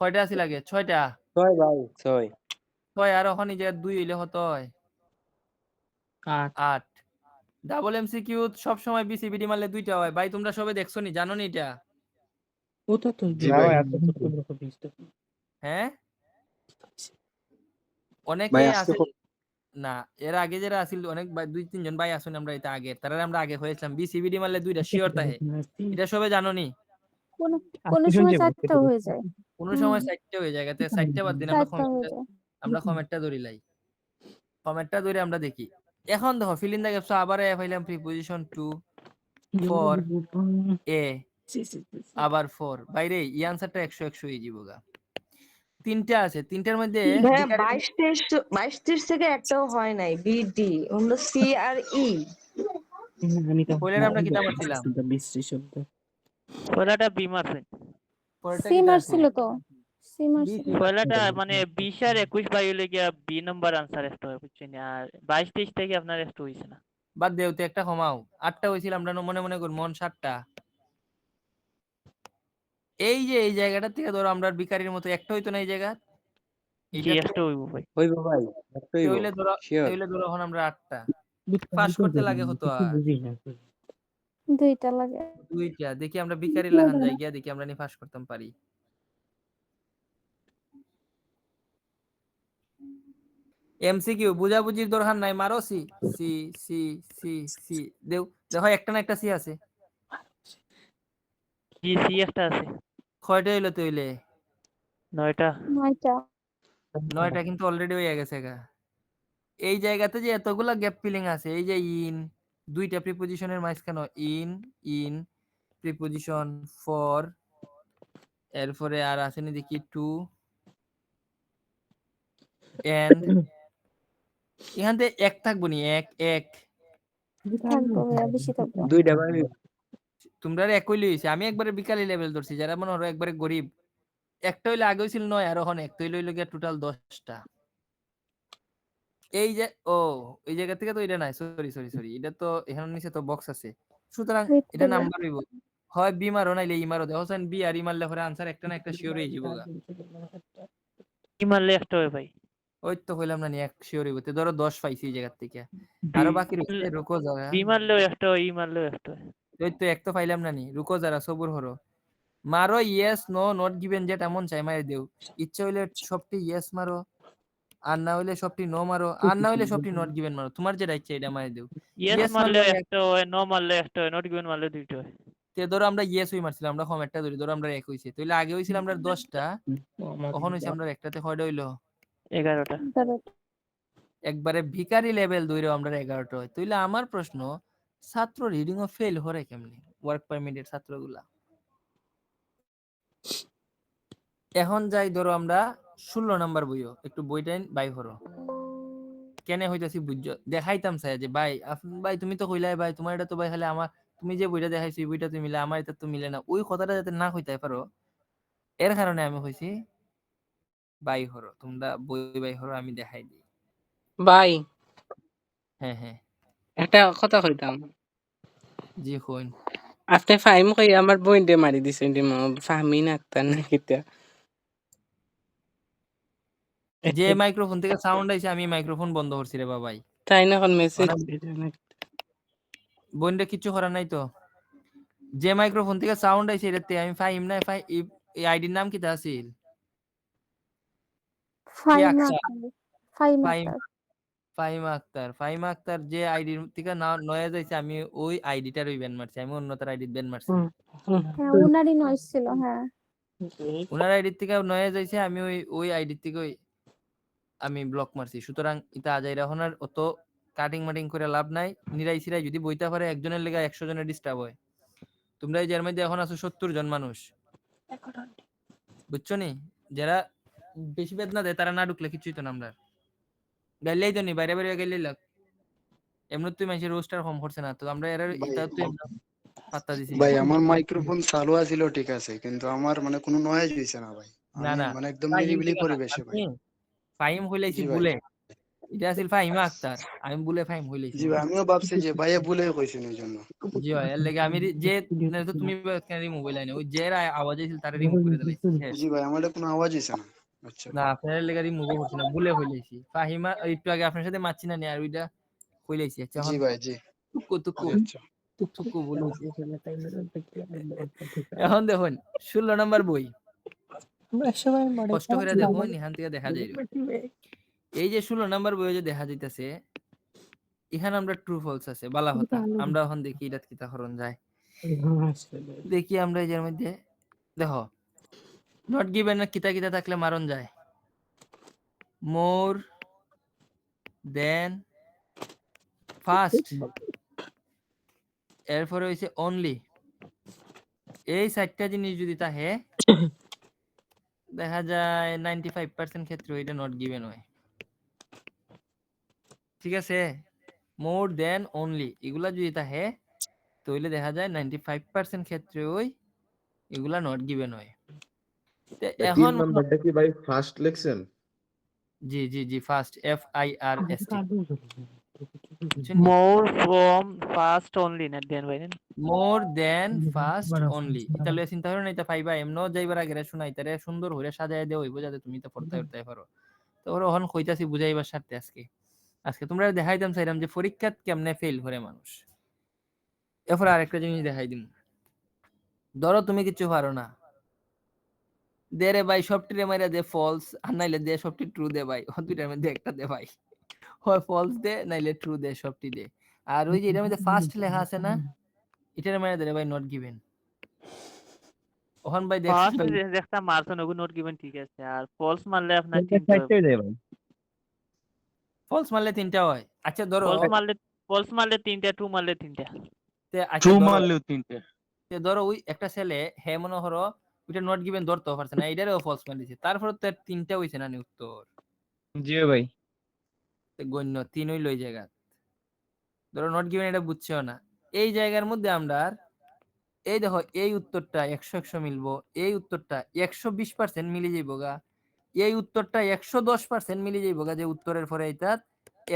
কয়টা আছিল আগে? 6টা। 6 ভাই 6। 6 আর ওখানে এই জায়গা 2 হইলে কত হয়? 8। ডাবল এমসিকিউ সব সময় বিসিবিডি মারলে দুইটা হয়। ভাই তোমরা সবে দেখছো নি? জানো নি এটা? ওটা তো জি ভাই। হ্যাঁ? ভাই অনেকেই আজকে আছে না, এর আগে যারা আছিল অনেক ভাই 2-3 জন ভাই আছেন আমরা এটা আগে। তারা আমরা আগে হয়েছিলাম। বিসিবিডি মারলে দুইটা শিওর তাহে। এটা সবে জানো নি? কোন কোন সময় 4টাও হয়ে যায়। কোন সময় 4টা হয়ে যায়। তে 4টা বাদ দিন আমরা 4টা হয়ে যায়। কমেন্টটা ধরি লাই। কমেন্টটা ধরে আমরা দেখি। এখন দেখো ফিল ইন দ্য গ্যাপস আবার পাইলাম প্রিপোজিশন টু, ফর, এ, আবার ফর। বাইরে এই আনসারটা 100 হয়ে যাবো। 3টা আছে। 3টার মধ্যে ভাইয়া বিকারি 22-23 থেকে একটাও হয় নাই বিডি অন্য সি আর ই। আমি তো পয়লাটা আমরা কিতা মারছিলাম? বিশ্রী শব্দ পয়লাটা বি মারছে। পরেরটা সি কিতা আছে? মারছিল তো। সি মারছিল। পয়লাটা মানে 20 আর 21 বাই হইলে গিয়া বি নাম্বার আনসার একটা হয় বুঝছেন। আর 22-23 থেকে আপনার একটা হইছে না। বাদ দেও তো একটা কমাও। 8টা হইছিল আমরা মনে মনে করি মন 7টা। এই যে এই জায়গাটা থেকে ধরো আমরা বিকারির মতো একটা হইতো না এই জায়গা। জি এইটা একটা হইব ভাই। হইব ভাই, একটা হইব শিওর। হইলে ধরো এখন আমরা 8টা। পাস করতে লাগে কত আর? বুঝি না 2টা লাগে। 2টা। দেখি আমরা বিকারি লাগান যাই গিয়া দেখি আমরা নি পাস করতাম পারি। এমসিকিউ বুঝাবুঝির দরকার নাই, মারো C C C C C দেও। দেখো একটা না একটা সি আছে। জি সি একটা আছে। কয়টা হইলো তইলে? 9টা। 9টা। 9টা কিন্তু অলরেডি হয়ে গেছে গা। এই জায়গাতে যে এতগুলা গ্যাপ ফিলিং আছে, এই যে ইন, দুইটা প্রিপোজিশনের মাঝখানে ইন ইন প্রিপোজিশন ফর, এরপরে আর আসেনি দেখি টু এন্ড। এখান থেকে এক থাকবো নি? এক এক থাকবো ভাইয়া, বেশি থাকবো। 2টা ভাই। তোমরা একই লইছে। আমি একবারে বিকালি লেভেল ধরছি, যারা মনে হয় একবারে গরিব। একটা হইলে আগে হইছিল 9 আর এখন একটা হইলো গিয়া টোটাল 10টা। এই যে এই জায়গা থেকে তো এটা নাই। সরি সরি সরি, এটা তো এখানে নিচে তো বক্স আছে। সুতরাং Wait এটা করো। নাম্বার হইব হয় বি মারো নাইলে ই মারো। দেখো সাইন বি আর ই মারলে পরে আনসার একটা না একটা শিওর হয়ে যাবো গা। ই মারলে একটা হয় ভাই। ওই তো কইলাম না নি এক শিওর হইব। তে ধরো 10 পাইছি এই জায়গা থেকে। আরো বাকি রইছে রুকো যাও। বি মারলেও একটা হয়, ই মারলেও একটা হয়। ওই তো এক তো পাইলাম না নি, রুকো যারা সবুর হরো, মারো ইয়েস নো নট গিভেন, যেটা মন চাই মারি দেও, ইচ্ছা হইলে সবটি ইয়েস মারো, আর না হইলে সবটি নো মারো, আর না হইলে সবটি নট গিভেন মারো, তোমার যেটা ইচ্ছা এটা মারি দেও। ইয়েস ইয়েস মারলে মারলে একটা হয়, নো মারলে একটা হয়, নট গিভেন মারলে দুইটা হয়। ধরো আমরা ইয়েস হই মারছিলাম, আমরা কম একটা ধরি, ধরো আমরা এক হইছে, তাইলে আগে হইছিল আমরা 10টা, কখন হইছে আমরা একটাতে কয়টা হইলো? 11টা। একবারে ভিখারি লেভেল ধইরেও আমরা 11টা হয়। তাইলে আমার প্রশ্ন, ছাত্র রিডিং ও ফেল হরে কেমনে ওয়ার্ক পারমিটের ছাত্রগুলা? এখন যাই ধরো আমরা 16 নাম্বার বইও, একটু বইটা বাই করো, কেনে হইতাছি বুঝছো, দেখাইতাম চাই যে ভাই ভাই তুমি তো কইলাই ভাই তোমার এটা তো ভাই খালি আমার, তুমি যে বইটা দেখাইছো এই বইটা তো মিলে, আমার এটা তো মিলে না, ওই কথাটা যাতে না কইতে পারো এর কারণে আমি কইছি বাই করো, তোমরা বই বাই করো, আমি দেখাই দিই। ভাই হ্যাঁ হ্যাঁ একটা কথা কইতাম, জি কইন। আপনি ফাইম কই আমার বোন ডে মারি দিছেন ডে ফাহমি না আক্তার না কিতা যে মাইক্রোফোন থেকে সাউন্ড আইছে আমি মাইক্রোফোন বন্ধ করছি রে বাবাই। তাই না এখন মেসেজ বইনটা কিছু করার নাই তো, যে মাইক্রোফোন থেকে সাউন্ড আইছে এটাতে আমি ফাহিম না, এই আইডির নাম কি আছিল? ফাইমা আক্তার, আক্তার, ফাইমা ফাহিম আক্তার। ফাহিমা আক্তার, ফাহিমা আক্তার যে আইডির থেকে নয়া যাইছে আমি ওই আইডিটার ওই ব্যান মারছি, আমি অন্যতার আইডির ব্যান মারছি। হ্যাঁ উনারই নয়েস ছিল। হ্যাঁ ওনার আইডির থেকে নয়া যাইছে, আমি ওই আইডির থেকে আমি ব্লক মারছি। সুতরাং ইতা আজাইরা এখন আর অত কাটিং মাটিং করে লাভ নাই, নিরাই সিরাই যদি বইতে পারে একজনের লেগে 100 জনের ডিস্টার্ব হয়। তোমরা এই জার্মানিতে এখন আছো 70 জন মানুষ, বুঝছো নি? যারা বেশি বেদনা দেয় তারা না ঢুকলে কিছুই তো না, আমরা গাইলেই তো নি, বাইরে বাইরে গাইলেই লাগ, এমনি তুই মানুষের রোস্টার কম করছে না তো, আমরা এর ইতা তো পাত্তা দিছি ভাই আমার মাইক্রোফোন চালু আছিল ঠিক আছে, কিন্তু আমার মানে কোনো নয়েজ হইছে না ভাই, না আমি না মানে একদম ফাহিম নিরিবিলি থেকে না, পরিবেশে ভাই। আমি ফাহিম হইলাইছি জি ভাই, বুলে, এটা আছিল ফাহিমা আক্তার, আমি বুলে ফাহিম হইলাইছি। জি ভাই, আমিও ভাবছি যে ভাইয়া ভুলে কইছেন এই জন্য। জি হয় এর লাগে আমি যে না তো তুমি কেন রিমুভ হইলাই না, ওই যে আওয়াজ আইছিল তারে রিমুভ করে দিলাইছি শেষ। জি ভাই, আমার কোনো আওয়াজ হইছে না। আচ্ছা না আপনার লেগে রিমুভ করছি না, ভুলে হইলাইছি। ফাহিমা একটু আগে আপনার সাথে মারছি না নি, আর ওইটা হইলাইছি। আচ্ছা জি এখন ভাই, জি টুকু টুকু আচ্ছা টুকু বলুছি। এখন দেখুন 16 নাম্বার বই, কষ্ট করে দেখুন, এখান থেকে দেখা যায় এই যে 16 নাম্বার বই যে দেখা যাইতাছে, এখানে আমরা ট্রু ফলস আছে বালা কথা, আমরা এখন দেখি এটা কিতা করণ যায়। দেখি আমরা এই যে মধ্যে দেখো নট গিভেন না কিতা কিতা থাকলে মারণ যায়, মোর দেন, ফার্স্ট, এরপরে হইছে অনলি, এই 4টা জিনিস যদি থাকে দেখা যায় 95% ক্ষেত্রে এটা নট গিভেন হয়। ঠিক আছে, মোর দেন অনলি এগুলা যদি থাকে তাহলে দেখা যায় 95% ক্ষেত্রে ওই এগুলা নট গিভেন হয়। তো এখন নাম্বারটা কি ভাই ফার্স্ট লেখছেন? জি জি জি first, FIRST, more from first only না দেন ভাই। মোর দেন ফার্স্ট অনলি, তাহলে চিন্তা করো না এটা পাইবা, এমনও যাইবার আগে শোনাই তারে সুন্দর হইরে সাজায় দেও হইব যাতে তুমি তো পড়তে উঠতে পারো। তো ওরা এখন কইতাছি বুঝাইবার স্বার্থে আজকে তোমরা দেখাইতাম চাইলাম যে পরীক্ষা কেমনে ফেল করে মানুষ। এরপর আরেকটা জিনিস দেখাই দিম, ধরো তুমি কিছু পারো না, দে রে ভাই সবটিরে মাইরা দে ফলস, আর নাইলে দে সবটি ট্রু দে ভাই, দুইটার মধ্যে একটা দে ভাই, হয় ফলস দে নাইলে ট্রু দে, সবটি দে। আর ওই যে এটার মধ্যে ফার্স্ট লেখা আছে না, এটার মাইরা দে রে ভাই নট গিভেন। ওখান ভাই দেখছিস ফার্স্ট ভাই একটা মারছেন ওগুলো নট গিভেন ঠিক আছে, আর ফলস মারলে আপনার তিনটা ফলস মারলে 3টা হয়। আচ্ছা ধরো ফলস মারলে তিনটা, ট্রু মারলে তিনটা। আচ্ছা ধরো ওই একটা ছেলে হে মনে করো ওইটা নট গিভেন ধরতে পারছে না, এটারও ফলস মারিছে, তারপর তো 3টা হইছে না উত্তর। জি ভাই, গণ্য 3 হইল ওই জায়গা, ধরো নট গিভেন এটা বুঝছেও না, এই জায়গার মধ্যে আমরা এই দেখো এই উত্তরটা 100 মিলবো, এই উত্তরটা 120% মিলে যাইব গা, এই উত্তরটা 110% মিলে যাইব গা, যে উত্তরের পরে এটা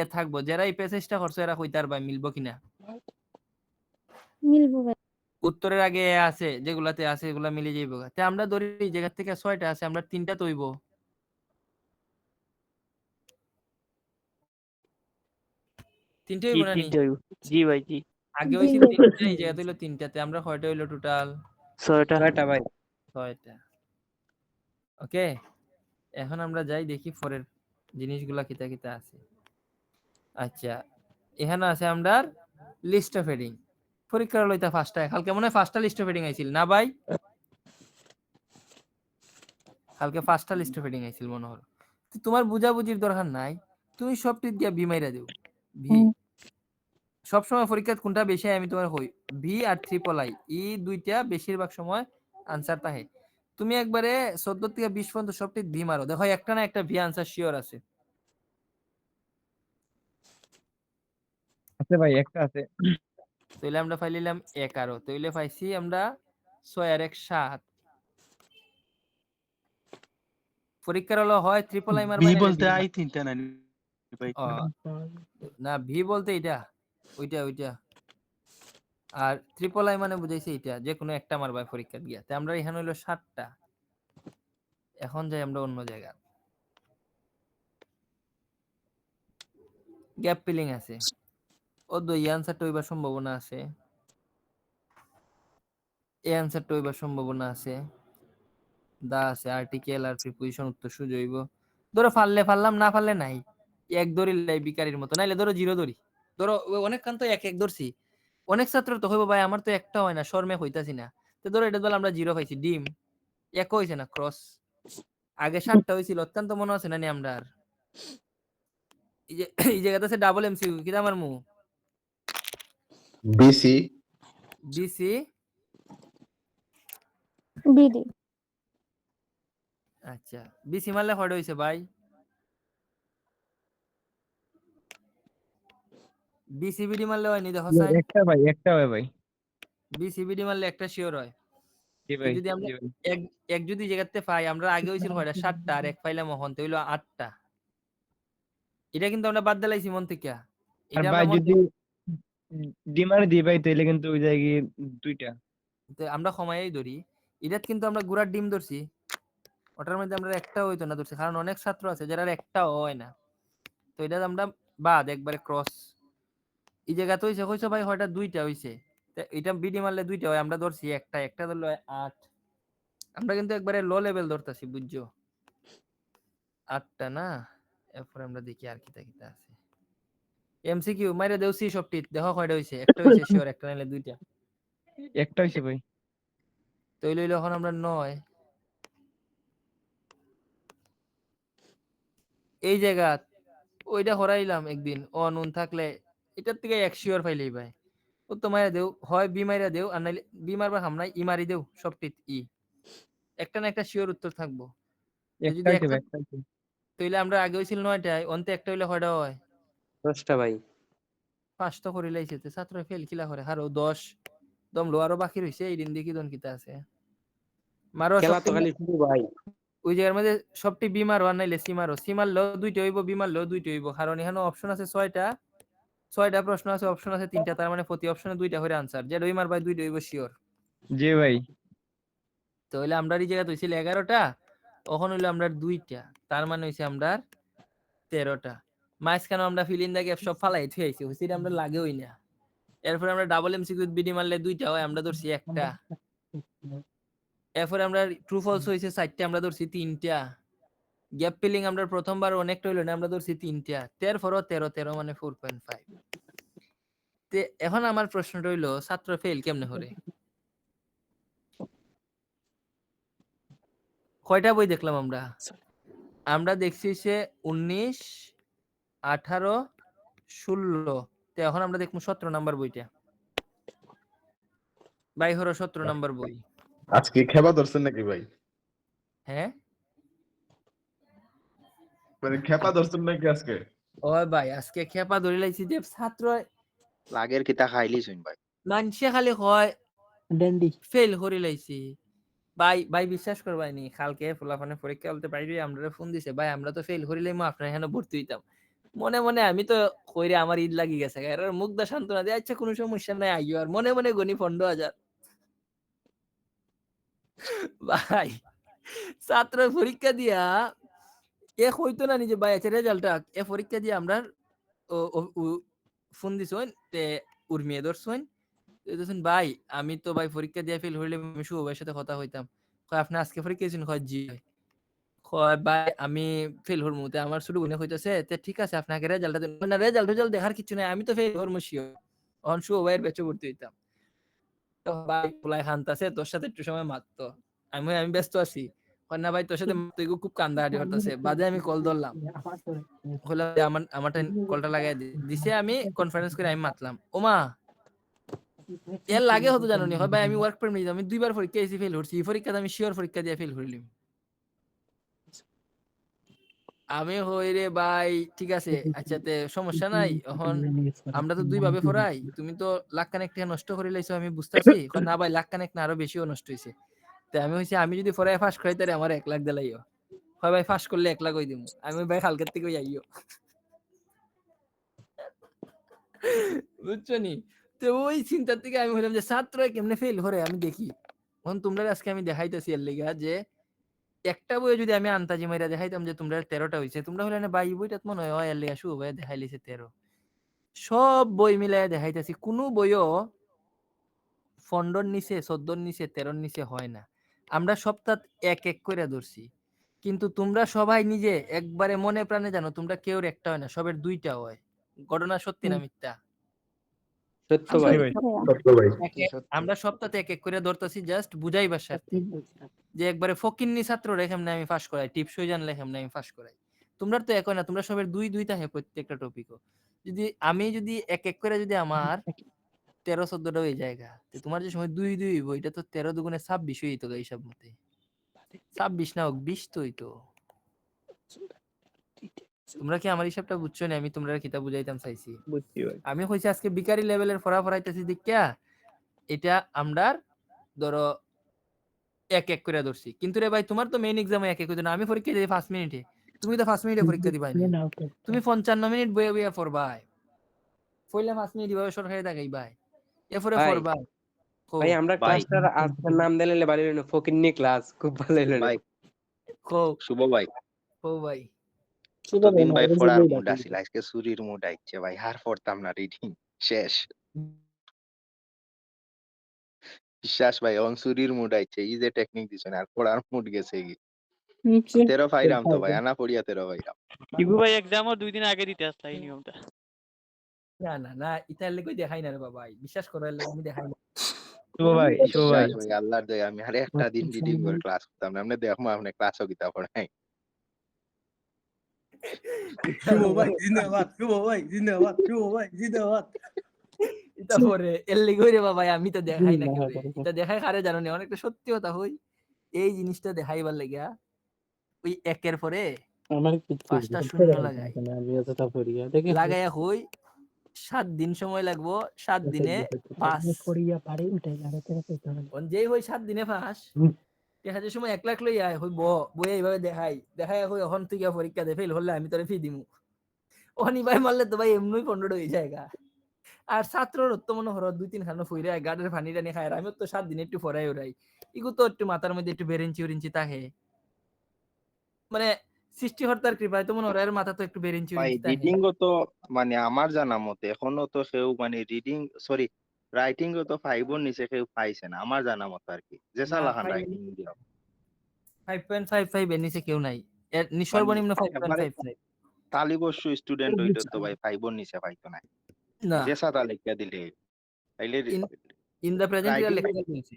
এ থাকবো, যারা এই প্যাসেজটা করছে এরা কইতার ভাই মিলবো কিনা। মিলবো ভাই। উত্তরের আগে এ আছে যেগুলাতে আছে এগুলা মিলে যাইব গা, তে আমরা ধরি এই জায়গা থেকে 6টা আছে, আমরা 3টা তৈব, 3টে হইব না নি? জি ভাই জি। আগে হইছে জি। 3টা, এই জায়গাতে হইলো 3টাতে আমরা কয়টা হইলো টোটাল? 6টা। 6টা ভাই। 6টা। ওকে, এখন আমরা যাই দেখি পরের জিনিসগুলা কিতা কিতা আছে। আচ্ছা, এখানে আছে আমরার লিস্ট অফ হেডিং। পরীক্ষার হলো এটা ফার্স্টটা, কালকে মনে হয় ফার্স্টটা লিস্ট অফ হেডিং আইছিল না ভাই? কালকে ফার্স্টটা লিস্ট অফ হেডিং আইছিল মনে হলো। তো তোমার বুঝাবুঝির দরকার নাই, তুমি সবটির দিয়া বি মাইরা দিও। ভি হুম। সবসময় পরীক্ষাত কোনটা বেশি হয় আমি তোমার কই, ভি আর ট্রিপল আই, এই দুইটা বেশিরভাগ সময় আনসার থাকে। তুমি একবারে 14 থেকে 20 পর্যন্ত সবটি ভি মারো, দেখো একটা না একটা ভি আনসার শিওর আছে। আছে ভাই, একটা আছে। তাইলে আমরা পাইলাম 11, তাইলে পাইছি আমরা 6 আর 1 7। পরীক্ষার হলো হয় ট্রিপল আই মারবা বি নাইলে বলতে ভি আই মারবা। তিনটা না ভাই? ও, না ভি বলতে এটা, ওইটা আর ট্রিপল আই মানে বুঝাইছে এটা, যে কোনো একটা মারবা পরীক্ষা দিয়া। তাই আমরা এখানে হইলো 7টা। এখন যাই আমরা অন্য জায়গা। গ্যাপ ফিলিং আছে, ও দুই আনসারটা হইবার সম্ভাবনা আছে, এই আনসারটা হইবার সম্ভাবনা আছে, দা আছে আর্টিকেল আর প্রিপোজিশন উত্তর সুজ হইব। ধরো ফাললে ফাললাম, না ফাললে নাই, এক ধরিলাই বিকারির মতো, নাইলে ধরো জিরো ধরি। ধরো অনেক কান তো এক এক ধরছি, অনেক ছাত্র তো হইব ভাই আমার তো একটা হয় না, শর্মে হইতাছি না। তো ধরো এটা বলে আমরা জিরো পাইছি, ডিম এক হইছে না, ক্রস আগে 7টা হইছিল, অত্যন্ত মনে আছে না নি আমরা আর এই যে এই জায়গাতে আছে ডাবল এমসিকিউ, কি আমার মু বিসি বিসি বিডি। আচ্ছা বিসি মারলে কয়টা হইছে ভাই? বিসিবিডি মারলে হয়নি, দেখো সাইন। একটা ভাই, একটা হয় ভাই। বিসিবিডি মারলে একটা শিওর হয়। জি তো ভাই, যদি আমরা জি ভাই। এক এক যদি জায়গাতে পাই, আমরা আগে হইছিল কয়টা 7টা, আর এক পাইলাম হন তো হইলো 8টা। এটা কিন্তু আমরা বাদ দিলাইছি মন থেকে, আর এটা আমরা ভাই মন যদি ডিমার দিই ভাই তাহলে কিন্তু ওই জায়গায় 2টা। তো আমরা সময়েই ধরি, এটাত কিন্তু আমরা গুড়ার ডিম ধরছি, ওটার মধ্যে আমরা একটা হইতো না ধরছি, কারণ অনেক ছাত্র আছে যারা একটা হয় না। তো এটা আমরা বাদ একবারে ক্রস। এই জায়গাতে হইছে কইছো ভাই হয়টা 2টা হইছে, তো এটা বিডি মারলে 2টা হয়, আমরা ধরছি একটা ধরলো 8। আমরা কিন্তু একবারে লো লেভেল ধরতাছি, বুঝছো? 8টা না, এরপর আমরা দেখি আর কিতা কিতা আছে। এমসিকিউ মাইরা দেও সি সবটি, দেখো কয়টা হইছে, একটা হইছে শিওর, একটা নাইলে 2টা। একটা হইছে ভাই। তো হইলো এখন আমরা 9 এই জায়গা ওইটা হরাইলাম একদিন, ও নুন থাকলে এটার থেকে এক শিওর পাইলেই ভাই। ও তো মাইরা দেও, হয় বি মাইরা দেও, আর নাইলে বি মারবার হাম নাই, ই মারি দেও সবটি ই, একটা না একটা শিওর উত্তর থাকবো। তো একটা যদি হইছে একটা, ভাই, একটা হইছে। তাইলে আমরা আগে হইছিল 9টায়, অন্তে একটা হইলে কয়টা হয়? 10টা ভাই। 5টা করে লাইছে, তো ছাত্র ফেল কিলা করে, হারো 10 দম লো আরো বাকি রইছে, এই দিন দেখি দন কিতা আছে। মারো খেলা তো সবটি, খালি শুরু ভাই। ওই জায়গার মধ্যে সবটি বি মারো, আর নাইলে সি মারো, সি মারলেও 2টা হইব, বি মারলেও 2টা হইব, কারণ এখানে অপশন আছে 6টা প্রশ্ন আছে, অপশন আছে 3টা, তার মানে প্রতি অপশনে 2টা করে আনসার, যেটা ওই মারবাই 2টা হইব শিওর। জি ভাই। তো হইলে আমরা এই জায়গা হইছিল 11টা, ওখন হইলো আমরা 2টা, তার মানে হইছে আমরা 13টা। মাঝখানে আমরা ফিল ইন দা গ্যাপ সব ফালাই থুইছি, হইছে আমরা লাগেই না। এরপর আমরা ডাবল এমসিকিউ বিডি মারলে 2টা হয়, আমরা ধরছি একটা। এরপর আমরা ট্রু ফলস হইছে 4টা, আমরা ধরছি 3টা। গ্যাপ ফিলিং আমরা প্রথমবার অনেকটা হইলো না, আমরা ধরছি 3টা। 13 মানে 4.5। তে এখন আমার প্রশ্নটা হইলো ছাত্র ফেল কেমনে করে? কয়টা বই দেখলাম আমরা? আমরা দেখছি সে 19, 18, 16। তো এখন আমরা দেখবো 17 নাম্বার বইটা। ভাই হলো 17 নাম্বার বই। আজকে খেপা ধরছেন নাকি ভাই? হ্যাঁ মানে খেপা ধরছেন নাকি আজকে? ওই ভাই আজকে খেপা ধরে লাইছি যে ছাত্র লাগের কিতা খাইলি শুন ভাই। মানুষে খালি হয় ড্যান্ডি ফেল করে লাইছি। ভাই ভাই বিশ্বাস করবাই নি, কালকে ফুলাফানে পরীক্ষা বলতে পারি আমরা ফোন দিছে, ভাই আমরা তো ফেল করিলেই মা আপনার এখানে ভর্তি হইতাম। মনে মনে আমি তো কইরে আমার ঈদ লাগি গেছে, এর মুগ্ধা সান্ত্বনা দিয়ে আচ্ছা কোনো সমস্যা নাই আইও, আর মনে মনে গনি 15,000। ভাই ছাত্র পরীক্ষা দিয়া এ হইতো না নিজে ভাই আছে রেজাল্টটা, এ পরীক্ষা দিয়ে আমরা ফোন দিছ তে উর্মিয়ে ধরছেন ভাই আমি তো ভাই পরীক্ষা দিয়ে ফেল হইলে আমি শুভ ভাইয়ের সাথে কথা হইতাম কয় আপনি আজকে পরীক্ষা দিয়েছেন কয় জি কয় ভাই আমি ফেল হর মুতে আমার ছোট বোনে কইতাছে তে ঠিক আছে আপনাকে রেজাল্টটা দেন না রেজাল্ট দেখার কিছু নাই আমি তো ফেল হর মুশিও অন শুভ ভাইয়ের বেঁচে ভর্তি হইতাম তো ভাই পোলাই হানতাছে তোর সাথে একটু সময় মারতো আমি ব্যস্ত আছি কয় না ভাই তোর সাথে তুই খুব কান্দাকাটি করতেছে বাদে আমি কল ধরলাম হলো আমারটা কলটা লাগাই দিছে আমি কনফারেন্স করে আমি মাতলাম ওমা এর লাগে হতো জানো নি হয় ভাই আমি ওয়ার্ক পারমিট আমি 2 বার পরীক্ষা দিয়েছি ফেল করছি এই পরীক্ষাতে আমি শিওর পরীক্ষা দিয়ে ফেল করলাম আমি হই রে ভাই ঠিক আছে আচ্ছা তে সমস্যা নাই এখন আমরা তো 2 ভাবে পড়াই তুমি তো লাখ খানেক টাকা নষ্ট করে লাইছো আমি বুঝতাছি এখন না ভাই লাখ খানেক না আরো বেশিও নষ্ট হইছে তে আমি হইছে আমি যদি পড়ায় পাস করাই তারে আমার 1 লাখ দিলাইও হয় ভাই পাস করলে 1 লাখ হই দিমু আমি ভাই কালকের থেকে আইও বুঝছো নি তো ওই চিন্তা থেকে আমি হইলাম যে ছাত্ররা কেমনে ফেল করে আমি দেখি এখন তোমরা আজকে আমি দেখাইতেছি এর লিগা যে একটা বই যদি আমি আন্তাজি মাইরা দেখাইতাম যে তোমরা 13টা হইছে তোমরা হইলে না ভাই বইটা মনে হয় এর লিগা শুভ ভাই দেখাইলিছে 13 সব বই মিলায় দেখাইতেছি কোনো বইও 15 নিচে 14 নিচে 13 নিচে হয় না আমরা সপ্তাহ এক এক করে ধরছি কিন্তু তোমরা সবাই নিজে একবারে মনে প্রাণে জানো তোমরা কেউ একটা হয় না সবের 2টা হয় ঘটনা সত্যি না মিথ্যা সত্য জি ভাই ভাই সত্য ভাই আমরা সপ্তাহে এক এক করে ধরতেছি জাস্ট বুঝাইবার স্বার্থে যে একবারে ফকিন্নি ছাত্র রেখেম না আমি পাস করাই টিপসই জানলে কেমনে আমি পাস করাই তোমরা তো একই না তোমরা সবের 2 থাকে প্রত্যেকটা টপিকও যদি আমি যদি এক এক করে যদি আমার 13-14টা ওই জায়গা তোমার যে সময় 2 হইব এটা তো 13 দুগুণে 26 হইতো এইসব মতে 26 না হোক 20 তো হইতো তোমরা কি আমার হিসাবটা বুঝছো না আমি তোমরা কিতাব বুঝাইতাম চাইছি বুঝছি ভাই আমি কইছি আজকে বিকারি লেভেলের পড়াইতেছি দেখিয়া এটা আমরার ধরো এক এক করে ধরছি কিন্তু রে ভাই তোমার তো মেইন এক্সামে এক এক করে না আমি পরীক্ষা দিই 5 মিনিটে তুমি তো 5 মিনিটে পরীক্ষা দিবাই না তুমি 55 মিনিট বইয়া বইয়া পড়বাই পড়লে 5 মিনিট দিবা সরকারি দেখাই ভাই এরপরে ভাই পড়বা ভাই আমরা ভাই ক্লাসটার আজকের নাম দিলে ভালো হলো ফকিন্নি ক্লাস খুব ভালো হলো ভাই কো শুভ ভাই কো ভাই এতদিন ভাই পড়ার মুড আসিল আজকে চুরির মুড আইছে ভাই হার পড়তাম না রিডিং শেষ বিশ্বাস ভাই অন চুরির মুড আইছে এই যে টেকনিক দিছেন আর পড়ার মুড গেছে কি 13 ফাইরাম তো ভাই আনা পড়িয়া 13 ফাইরাম ইগু ভাই এক্সামও 2 দিন আগে দিতে আসলা এই নিয়মটা না না না ইতালি কই দেখাই না রে বাবা বিশ্বাস করো আমি দেখাই না শুভ ভাই বিশ্বাস ভাই আল্লাহর দয়া আমি আরে একটা দিন রিডিং করে ক্লাস করতাম না আপনি দেখো আপনি ক্লাসও কিতা পড়াই শুভ ভাই জিন্দাবাদ শুভ ভাই জিন্দাবাদ শুভ ভাই জিন্দাবাদ এটা পরে এর লিগে রে বাবা আমি তো দেখাই না কেউ এটা দেখাই কারে জানো না অনেকটা সত্যি কথা হই এই জিনিসটা দেখাইবার লাগিয়া ওই একের পরে আমার পাঁচটা শূন্য লাগাই আমি অতটা পড়িয়া দেখে লাগাইয়া হই 7 দিন সময় লাগবো 7 দিনে পাস পড়িয়া পারে উঠে যেই হই 7 দিনে পাস দেখা যায় সময় 1 লাখ লই আয় হই বই এইভাবে দেখাই হই এখন তুই গিয়া পরীক্ষা দে ফেল হলে আমি তোরে ফি দিমু ওনি ভাই মারলে তো ভাই এমনি 15 হয়ে জায়গা আর ছাত্রর তো মনে হলো 2-3 খানো ফইরা গাড়ির পানি টানি খায় আমি তো 7 দিন একটু ফরাই ওরাই ইগু তো একটু মাথার মধ্যে একটু বেরেঞ্চি তাহে মানে সৃষ্টিকর্তার কৃপায় তো মনে হয় এর মাথা তো একটু বেরেঞ্চি ভাই তাহে রিডিং তো মানে আমার জানা মতে এখনো তো কেউ মানে রিডিং সরি রাইটিং তো 5 এর নিচে কেউ পাইছে না আমার জানা মতে আর কি যে সালাখান রাইটিং দিও 5.55 এর নিচে কেউ নাই এর সর্বনিম্ন 5.55 তালিবর্ষ স্টুডেন্ট হইতো তো ভাই 5 এর নিচে পাইতো না না যে সাদা লেখা দিলে তাইলে ইন দা প্রেজেন্ট এর Writing লেখা আছে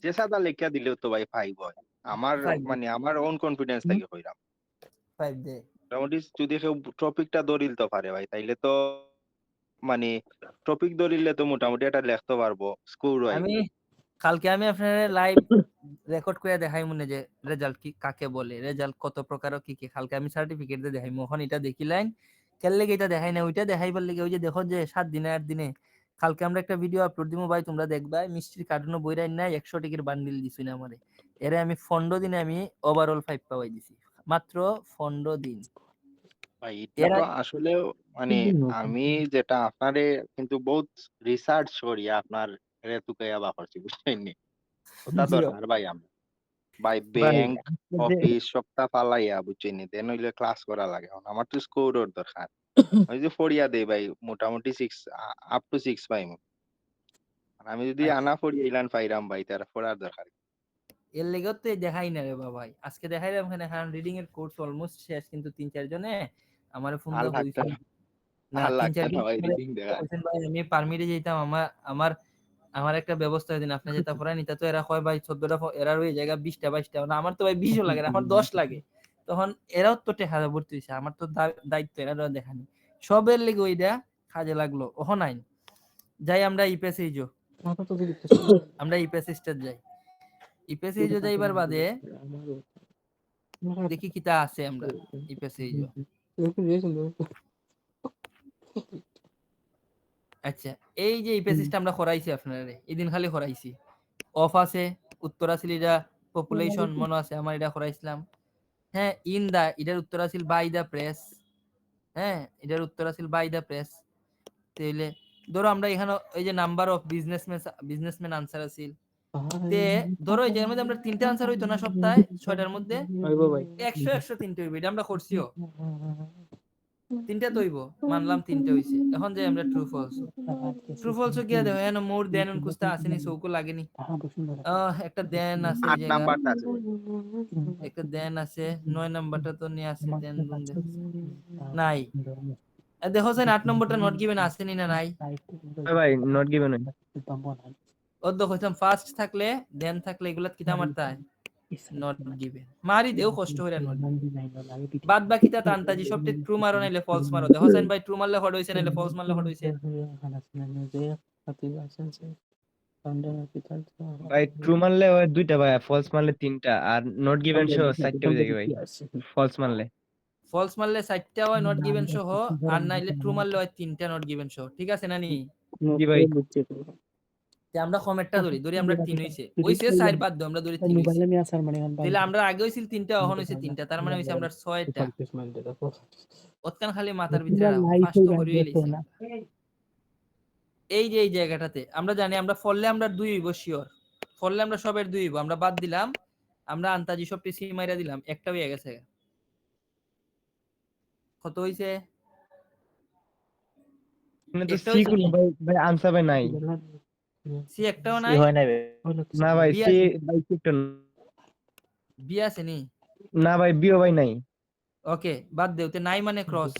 যে সাদা লেখা দিলেও তো ভাই 5 হয় আমার Five. মানে আমার ওন কনফিডেন্স থেকে হইরাম 5 দে মোটামুটি যদি কেউ টপিকটা ধরিল তো পারে ভাই তাইলে তো মানে টপিক ধরিলে তো মোটামুটি এটা লিখতে পারবো স্কোর হয় আমি কালকে আমি আপনার লাইভ রেকর্ড করে দেখাই মনে যে রেজাল্ট কি কাকে বলে রেজাল্ট কত প্রকার কি কি কালকে আমি সার্টিফিকেট দিয়ে দেখাই মোহন এটা দেখিলাইন কেন লেগে এটা দেখাই না ওইটা দেখাইবার লেগে ওই যে দেখো যে 7 দিনে 8 দিনে কালকে আমরা একটা ভিডিও আপলোড দিমু ভাই তোমরা দেখবা মিষ্টির কার্টুনও বইরাই নাই 100 টিকির বান্ডিল দিছি না আমারে এরে আমি 15 দিনে আমি ওভারঅল 5 পাওয়াই দিছি মাত্র 15 দিন ভাই এটা তো আসলে মানে আমি যেটা আপনারে কিন্তু বহুত রিসার্চ করি আপনার রেতুকাইয়া বা করছি বুঝছেন নি ওটা দরকার ভাই আমি ভাই ব্যাংক অফিস সবটা ফালাইয়া বুঝছেন নি দেন হইলে ক্লাস করা লাগে আমার তো স্কোরের দরকার ওই যে ফড়িয়া দেই ভাই মোটামুটি 6 আপ টু 6 পাইমু। আর আমি যদি আচ্ছা আনা ফড়িয়া ইলান পাইরাম ভাই তার পড়ার দরকার কি? এর লেগেও তো দেখাই না রে বাবাই, আজকে দেখাইলাম এখানে, কারণ রিডিং এর কোর্স অলমোস্ট শেষ, কিন্তু 3-4 জনে আমার ফোন আর দেওয়া লাগতো হইছে না, না, আর লাগতো 3-4 না জন ভাই আমারে রিডিং দেখা। কইছেন ভাই আমি পারমিটে যেতাম, আমার আমার একটা ব্যবস্থা দিন, আপনি যেটা পড়ায় নিতা তো এরা কয় ভাই 14টা এরার ওই জায়গা 20টা 22টা, না আমার তো ভাই 20ও লাগে না, আমার 10 লাগে। তখন এরাও তো টেকা ভর্তি হইছে, আমার তো দায়িত্ব এরা দেখানি, সবের লেগে ওইটা কাজে লাগলো। ওহন আইন যাই আমরা ইপেসিজো, আমরা ইপেসিস্টার যাই, ইপেসিজো যাইবার বাদে দেখি কিতা আছে আমরা ইপেসিজো। আচ্ছা এই যে ইপেসিসটা আমরা করাইছি আপনারে, এদিন খালি করাইছি, অফ আছে, উত্তর আছিল এটা পপুলেশন মনে আছে আমার, এটা করাইছিলাম। হ্যাঁ ইন দা, এটার উত্তর আছিল বাই দা প্রেস। হ্যাঁ এটার উত্তর আছিল বাই দা প্রেস। তাইলে ধরো আমরা এখানে এই যে নাম্বার অফ বিজনেসম্যান আনসার আছিল, তে ধরো এই যে এর মধ্যে আমরা 3টা আনসার হইতো না সপ্তাহে 6টার মধ্যে, 100 3টে হইবে, এটা আমরা করছিও। 3টা তো হইব, মানলাম 3টে হইছে। এখন যে আমরা ট্রু ফলস, ট্রু ফলস গিয়া দেখো এন মোর দেন কুস্তা আসেনি, চৌকো লাগেনি। একটা দেন আছে এই 8 জায়গা, নাম্বারটা আছে ভাই। একটা দেন আছে, 9 নাম্বারটা তো নিয়ে আছে দেন নাই। দেখো সেন 8 নম্বরটা নট গিভেন আসেনি না নাই, ভাই নট গিভেন। ওর দেখো ফার্স্ট থাকলে দেন থাকলে এগুলা কিতা মারতা হয় নট গিভেন, মারি দেও কষ্ট হইরা নট গিভেন। বাদ বাকিটা তান্তাজি সবটি ট্রু মারো নাইলে ফলস মারো। দেখো সেন ভাই ট্রু মারলে হট হইছে নাইলে ফলস মারলে হট হইছে। ভাই ট্রু মারলে ওই দুইটা ভাই, ফলস মারলে তিনটা, আর নট গিভেন সহ 4টা হয়ে যাবে ভাই ফলস মারলে। ফলস মারলে 4টা হয় নট গিভেন সহ, আর নাইলে ট্রু মারলে হয় 3টা নট গিভেন সহ। ঠিক আছে নানি? জি ভাই। তে আমরা কমেরটা ধরি আমরা 3 হইছে, হইছে 4 বাদ দাও, আমরা ধরি 3 হইছে। তাহলে আমরা আগে হইছিল 3টা, এখন হইছে 3টা, তার মানে হইছে আমরা 6টা। ওতকান খালি মাথার ভিতরে রাখো, ফার্স্ট তো হরিয়ে লইছি। এই যে এই জায়গাটাতে আমরা জানি আমরা ফললে আমরা 2 হইব শিওর, ফললে আমরা সবের 2 হইব, আমরা বাদ দিলাম, আমরা আন্তাজি সবটি সি মাইরা দিলাম, একটা হয়ে গেছে। কত হইছে? মানে তো একটা সি হইছে, কোন ভাই, ভাই আনসার ভাই নাই। সি একটাও সি নাই, হয় নাই ভাই। না ভাই বি সি আছে, ভাই একটা বি আছে নি? না ভাই, বিও ভাই নাই। ওকে বাদ দেও, তে নাই মানে ক্রস।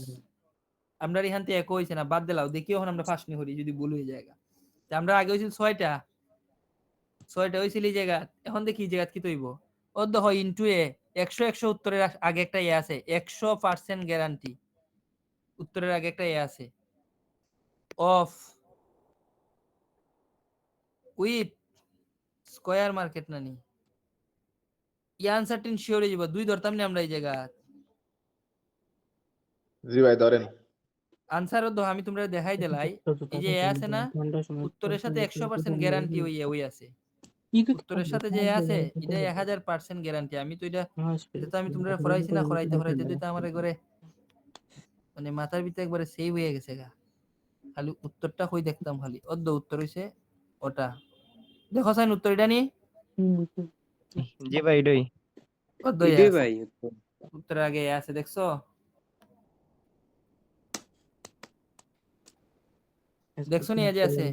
আমরা এখান থেকে এক হইছে না, বাদ দিলাও, দেখি এখন আমরা ফার্স্ট নি করি যদি ভুল হয়ে যায়। তে আমরা আগে হইছিল 6টা, 6টা হইছিল এই জায়গা, এখন দেখি এই জায়গা কি তৈব। ও দেখো ইনটু এ 100 উত্তরের আগে একটা এ আছে, 100% গ্যারান্টি উত্তরের আগে একটা এ আছে, অফ উইথ স্কয়ার মার্কেট নানি, ই আনসার্টিন শিওর হয়ে যাব। 2 ধরতাম না আমরা এই জায়গা, জি ভাই ধরেন। আনসারও তো আমি তোমরা দেখাই দিলাই, এই যে এ আছে না, উত্তরের সাথে 100% গ্যারান্টি ওই আছে, উত্তরের সাথে যে আছে এটা 1000% গ্যারান্টি। আমি তো এটা তো আমি তোমরা ফরাইছি না, ফরাইতে দিতে আমার একবারে মানে মাথার ভিতরে একবারে সেভ হয়ে গেছে গা, খালি উত্তরটা কই দেখতাম খালি। অদ্দ উত্তর হইছে ওটা, দেখো সাইন উত্তর এটা নি, জি ভাই এটাই। অদ্দ ভাই উত্তরের আগে এ আছে, দেখছো? দেখছো নি যে আছে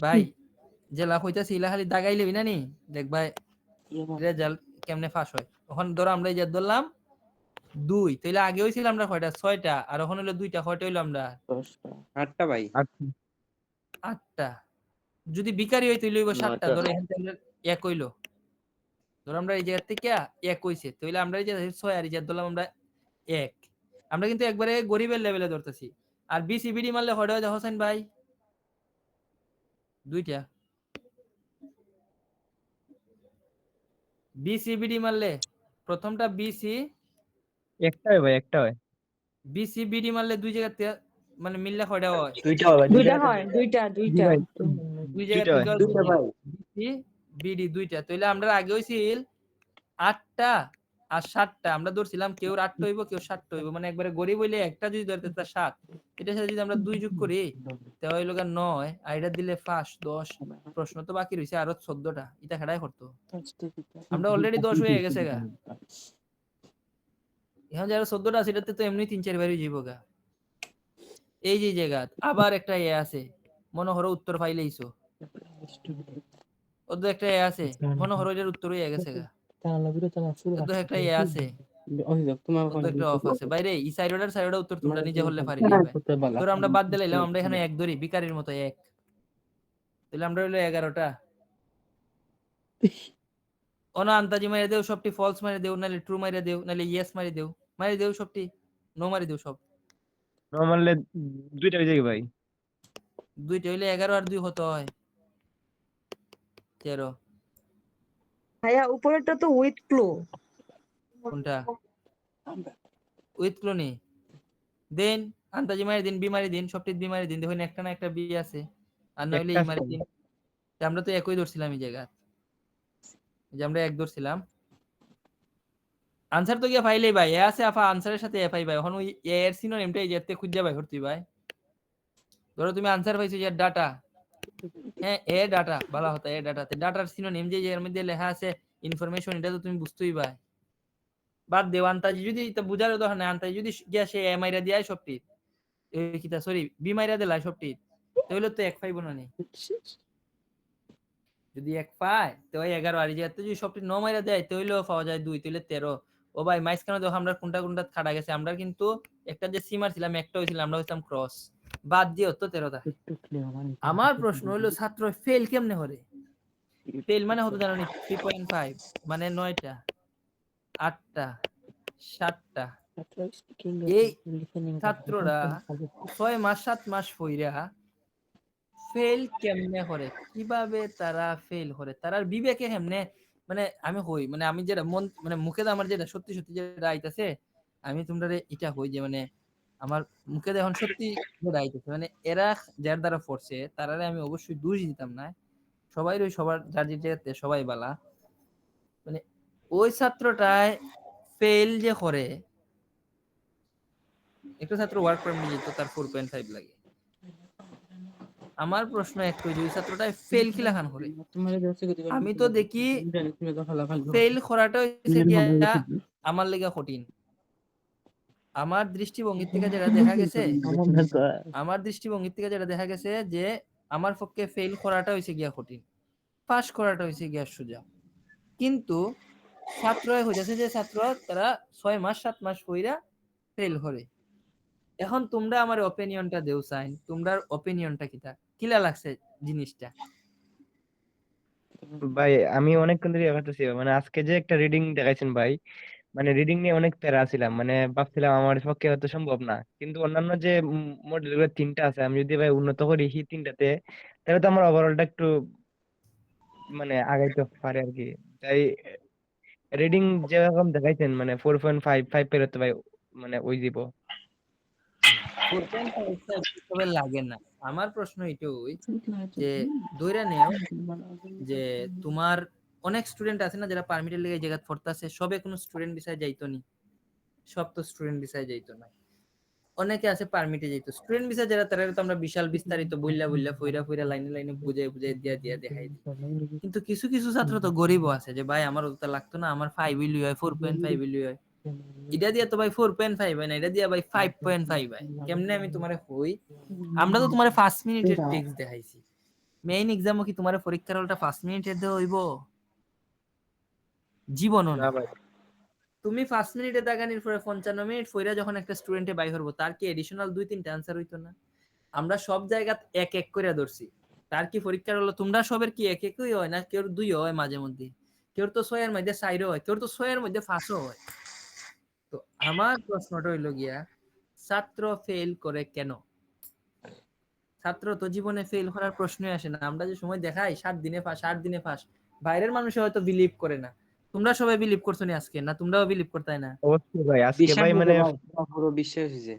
ভাই, যে লাভ হইতাছে ইলা খালি দাগাই লবি না নি, দেখ ভাই রেজাল্ট কেমনে ফাঁস হয়। এখন ধরো আমরা এই যে ধরলাম 2, তাইলে আগে হইছিল আমরা কয়টা 6টা, আর এখন হলো 2টা, কয়টা হইলো আমরা 8টা ভাই। 8টা। যদি বিকারি হইতো হইলো 7টা, ধরো এখান থেকে 1 হইলো, ধরো আমরা এই জায়গা থেকে 1 হইছে, তাইলে আমরা এই যে 6 আর এই যে ধরলাম আমরা 1, আমরা কিন্তু একবারে গরিবের লেভেলে ধরতেছি। আর বিসিবিডি মারলে কয়টা হয় হোসেন ভাই? 2টা। বিসিবিডি মারলে প্রথমটা বিসি, একটা হয় ভাই, একটা হয়। বিসিবিডি মারলে 2 জায়গাতে মানে মিললে কয়টা হয়? 2টা হয় ভাই, দুইটা হয়, দুইটা জি দুইটা ভাই 2 জায়গা দুইটা হয়। থেকে দুইটা ভাই। বিসি বিডি 2টা। তাইলে আমরা আগে হইছিল 8টা আর 7টা, আমরা ধরছিলাম কেউ 8টা হইব কেউ 7টা হইব, মানে একবারে গরিব হইলে একটা যদি ধরতে তা 7, এটার সাথে যদি আমরা 2 যোগ করি তাহলে হইলো 9, আর এটা দিলে 5 10, প্রশ্ন তো বাকি রইছে আরো 14টা, এটা খেড়াই করতো। আমরা অলরেডি 10 হয়ে গেছে গা। এখন যারা 14টা আছে এটাতে তো এমনি 3-4 বারই যাইব গা। এই যে জায়গা আবার একটা আছে মনে হলো উত্তর ফাইলেইছো, ওদের একটা আছে মনে হলো এটার উত্তর হয়ে গেছে গা, ওদের একটা আছে, ওদের একটা অফ আছে বাইরে ই সাইডের উত্তর তোমরা নিজে হলে পারি দিবে। তোর আমরা বাদ দিলাম, আমরা এখানে এক ধরি বিকারির মতো এক, তাহলে আমরা হইলো 11টা। অনা আন্তাজি মারি দেও সবটি, ফলস মারি দেও, নাহলে ট্রু মারি দেও, নাহলে ইয়েস মারি দেও সবটি, নো মারি দেও সব। নো মারলে দুইটা হয়ে যাবে ভাই। দুইটা হইলে 11 আর 2 হতে হয় 13। ভাইয়া উপরেরটা তো উইথ ক্লো। কোনটা উইথ ক্লোনি? দেন আন্তাজি মারি দিন, বি মারি দিন, সবটি বি মারি দিন, দেখুন একটা না একটা বি আছে, আর না হইলে একটা ই মারি দিন। আমরা তো একই ধরছিলাম এই জায়গা, যে আমরা এক ধরছিলাম। আনসার তো গিয়া ফাইলেই ভাই এ আছে আফা, আনসারের সাথে এফ আই ভাই, এখন ওই এ এর সিনোনিমটা এই যেতে খুঁজে ভাই করতে ভাই। ধরো তুমি আনসার পাইছো যে ডাটা, হ্যাঁ এ ডাটা বলা হতো, এ ডাটাতে ডাটার সিনোনিম যে এর মধ্যে লেখা আছে ইনফরমেশন, এটা তো তুমি বুঝতেই ভাই। বাদ দেও আন্তাজি যদি এটা বুঝার উদাহরণ, আন্তাজি যদি গিয়া সে এ মাইরা দিয়াই সবটি, এই কিতা সরি বি মাইরা দিলাই সবটি, তাহলে তো এক পাইব না নি। যদি এক পায় তো 11, আর যেতে যদি সবটি 9 মাইরা দেয় তাহলেও পাওয়া যায় 2, তাহলে 13। ও ভাই মাইসখানে দেখো আমরা কোনটা কোনটা খাড়া গেছে, আমরা কিন্তু একটা যে সিমার ছিলাম একটা হইছিল, আমরা হইছিলাম ক্রস, বাদ দিও তো 13 থাকে। আমার প্রশ্ন হলো ছাত্র ফেল কেমনে করে? ফেল মানে হতো জানো নি 3.5 মানে 9টা 8টা 7টা। এই ছাত্ররা 6 মাস 7 মাস পইরা ফেল কেমনে করে, কিভাবে তারা ফেল করে, তারার বিবেকে কেমনে, মানে আমি হই মানে আমি যেটা মন মানে মুখে আমার যেটা সত্যি সত্যি যেটা আইতাছে, আমি তোমরা এটা হই যে মানে আমার মুখে এখন সত্যি যেটা আইতাছে, মানে এরা যার দ্বারা পড়ছে তারারে আমি অবশ্যই দোষ দিতাম না, সবাই ওই সবার যার যেতে সবাই বালা, মানে ওই ছাত্রটায় ফেল যে করে, একটা ছাত্র ওয়ার্ক পারমিট যেত তার 4.5 লাগে। আমার প্রশ্ন একটু যে ওই ছাত্রটায় ফেল কি লেখান করে? আমি তো দেখি ফেল করাটা হইছে গিয়া আমার লেগা কঠিন। আমার দৃষ্টিভঙ্গির থেকে যেটা দেখা গেছে, যে আমার পক্ষে ফেল করাটা হইছে গিয়া কঠিন, পাস করাটা হইছে গিয়া সোজা। কিন্তু ছাত্র হইতাছে যে ছাত্র তারা 6 মাস 7 মাস পইরা ফেল করে। এখন তোমরা আমার অপিনিয়নটা দেও সাইন, তোমরা অপিনিয়নটা কিলা লাগছে জিনিসটা? ভাই আমি অনেকক্ষণ ধরে ভাবতেছি, মানে আজকে যে একটা রিডিং দেখাইছেন ভাই, মানে রিডিং নিয়ে অনেক প্যারা ছিলাম, মানে ভাবছিলাম আমার পক্ষে হয়তো সম্ভব না, কিন্তু অন্যান্য যে মডেল গুলো 3টা আছে, আমি যদি ভাই উন্নত করি এই 3টাতে, তাহলে তো আমার ওভারঅলটা একটু মানে আগাইতে পারে আর কি। তাই রিডিং যেরকম দেখাইছেন মানে 4.5 পেলে তো ভাই মানে ওই দিব। 4.5 তবে লাগে না। আমার প্রশ্ন এটাই যে ধইরা নেও যে তোমার অনেক স্টুডেন্ট আছে না যারা পারমিটের লেগে জায়গা পড়তাছে, সবে কোনো স্টুডেন্ট বিষয়ে যাইতো নি, সব তো স্টুডেন্ট বিষয়ে যাইতো না, অনেকে আছে পারমিটে যাইতো। স্টুডেন্ট বিষয়ে যারা তারা তো আমরা বিশাল বিস্তারিত বইলা ফইরা ফইরা লাইনে লাইনে বুঝাই বুঝাই দিয়া দেখাই দিই। কিন্তু কিছু কিছু ছাত্র তো গরিবও আছে যে ভাই আমার ওটা লাগতো না, আমার 5 ইলি হয় 4.5 ইলি হয়, এটা দিয়া তো ভাই 4.5 হয় না, এটা দিয়া ভাই 5.5 হয়। কেমনে আমি তোমারে কই, আমরা তো তোমারে 5 মিনিটের টেক্সট দেখাইছি, মেইন এক্সামও কি তোমার পরীক্ষার হলটা 5 মিনিটের দেওয়া হইব? জীবনও না না। ভাই, তুমি 5 মিনিটে দাগানির পরে 55 মিনিট ফইরা যখন একটা স্টুডেন্টে বাই করবো, তার কি এডিশনাল 2-3টা আনসার হইতো না? আমরা সব জায়গা এক এক করে ধরছি, তার কি পরীক্ষার হলো তোমরা সবের কি এক একই হয় না? কেউ 2 হয় মাঝে মধ্যে, কেউ তো 6 এর মধ্যে 4 হয়, কেউ তো 6 এর মধ্যে 5ও হয়। তো আমার প্রশ্নটা হইল গিয়া ছাত্র ফেল করে কেন? ছাত্র তো জীবনে ফেল করার প্রশ্নই আসে না। আমরা যে সময় দেখাই 7 দিনে পাস 8 দিনে পাস, বাইরের মানুষ হয়তো বিলিভ করে না, তোমরা সবাই বিলিভ করছো নি আজকে? না তোমরাও বিলিভ করতাই না? অবশ্যই ভাই আজকে বিশ্বাস ভাই হয়েছে মানে ভাই, আমার পুরো বিশ্বাস হয়েছে।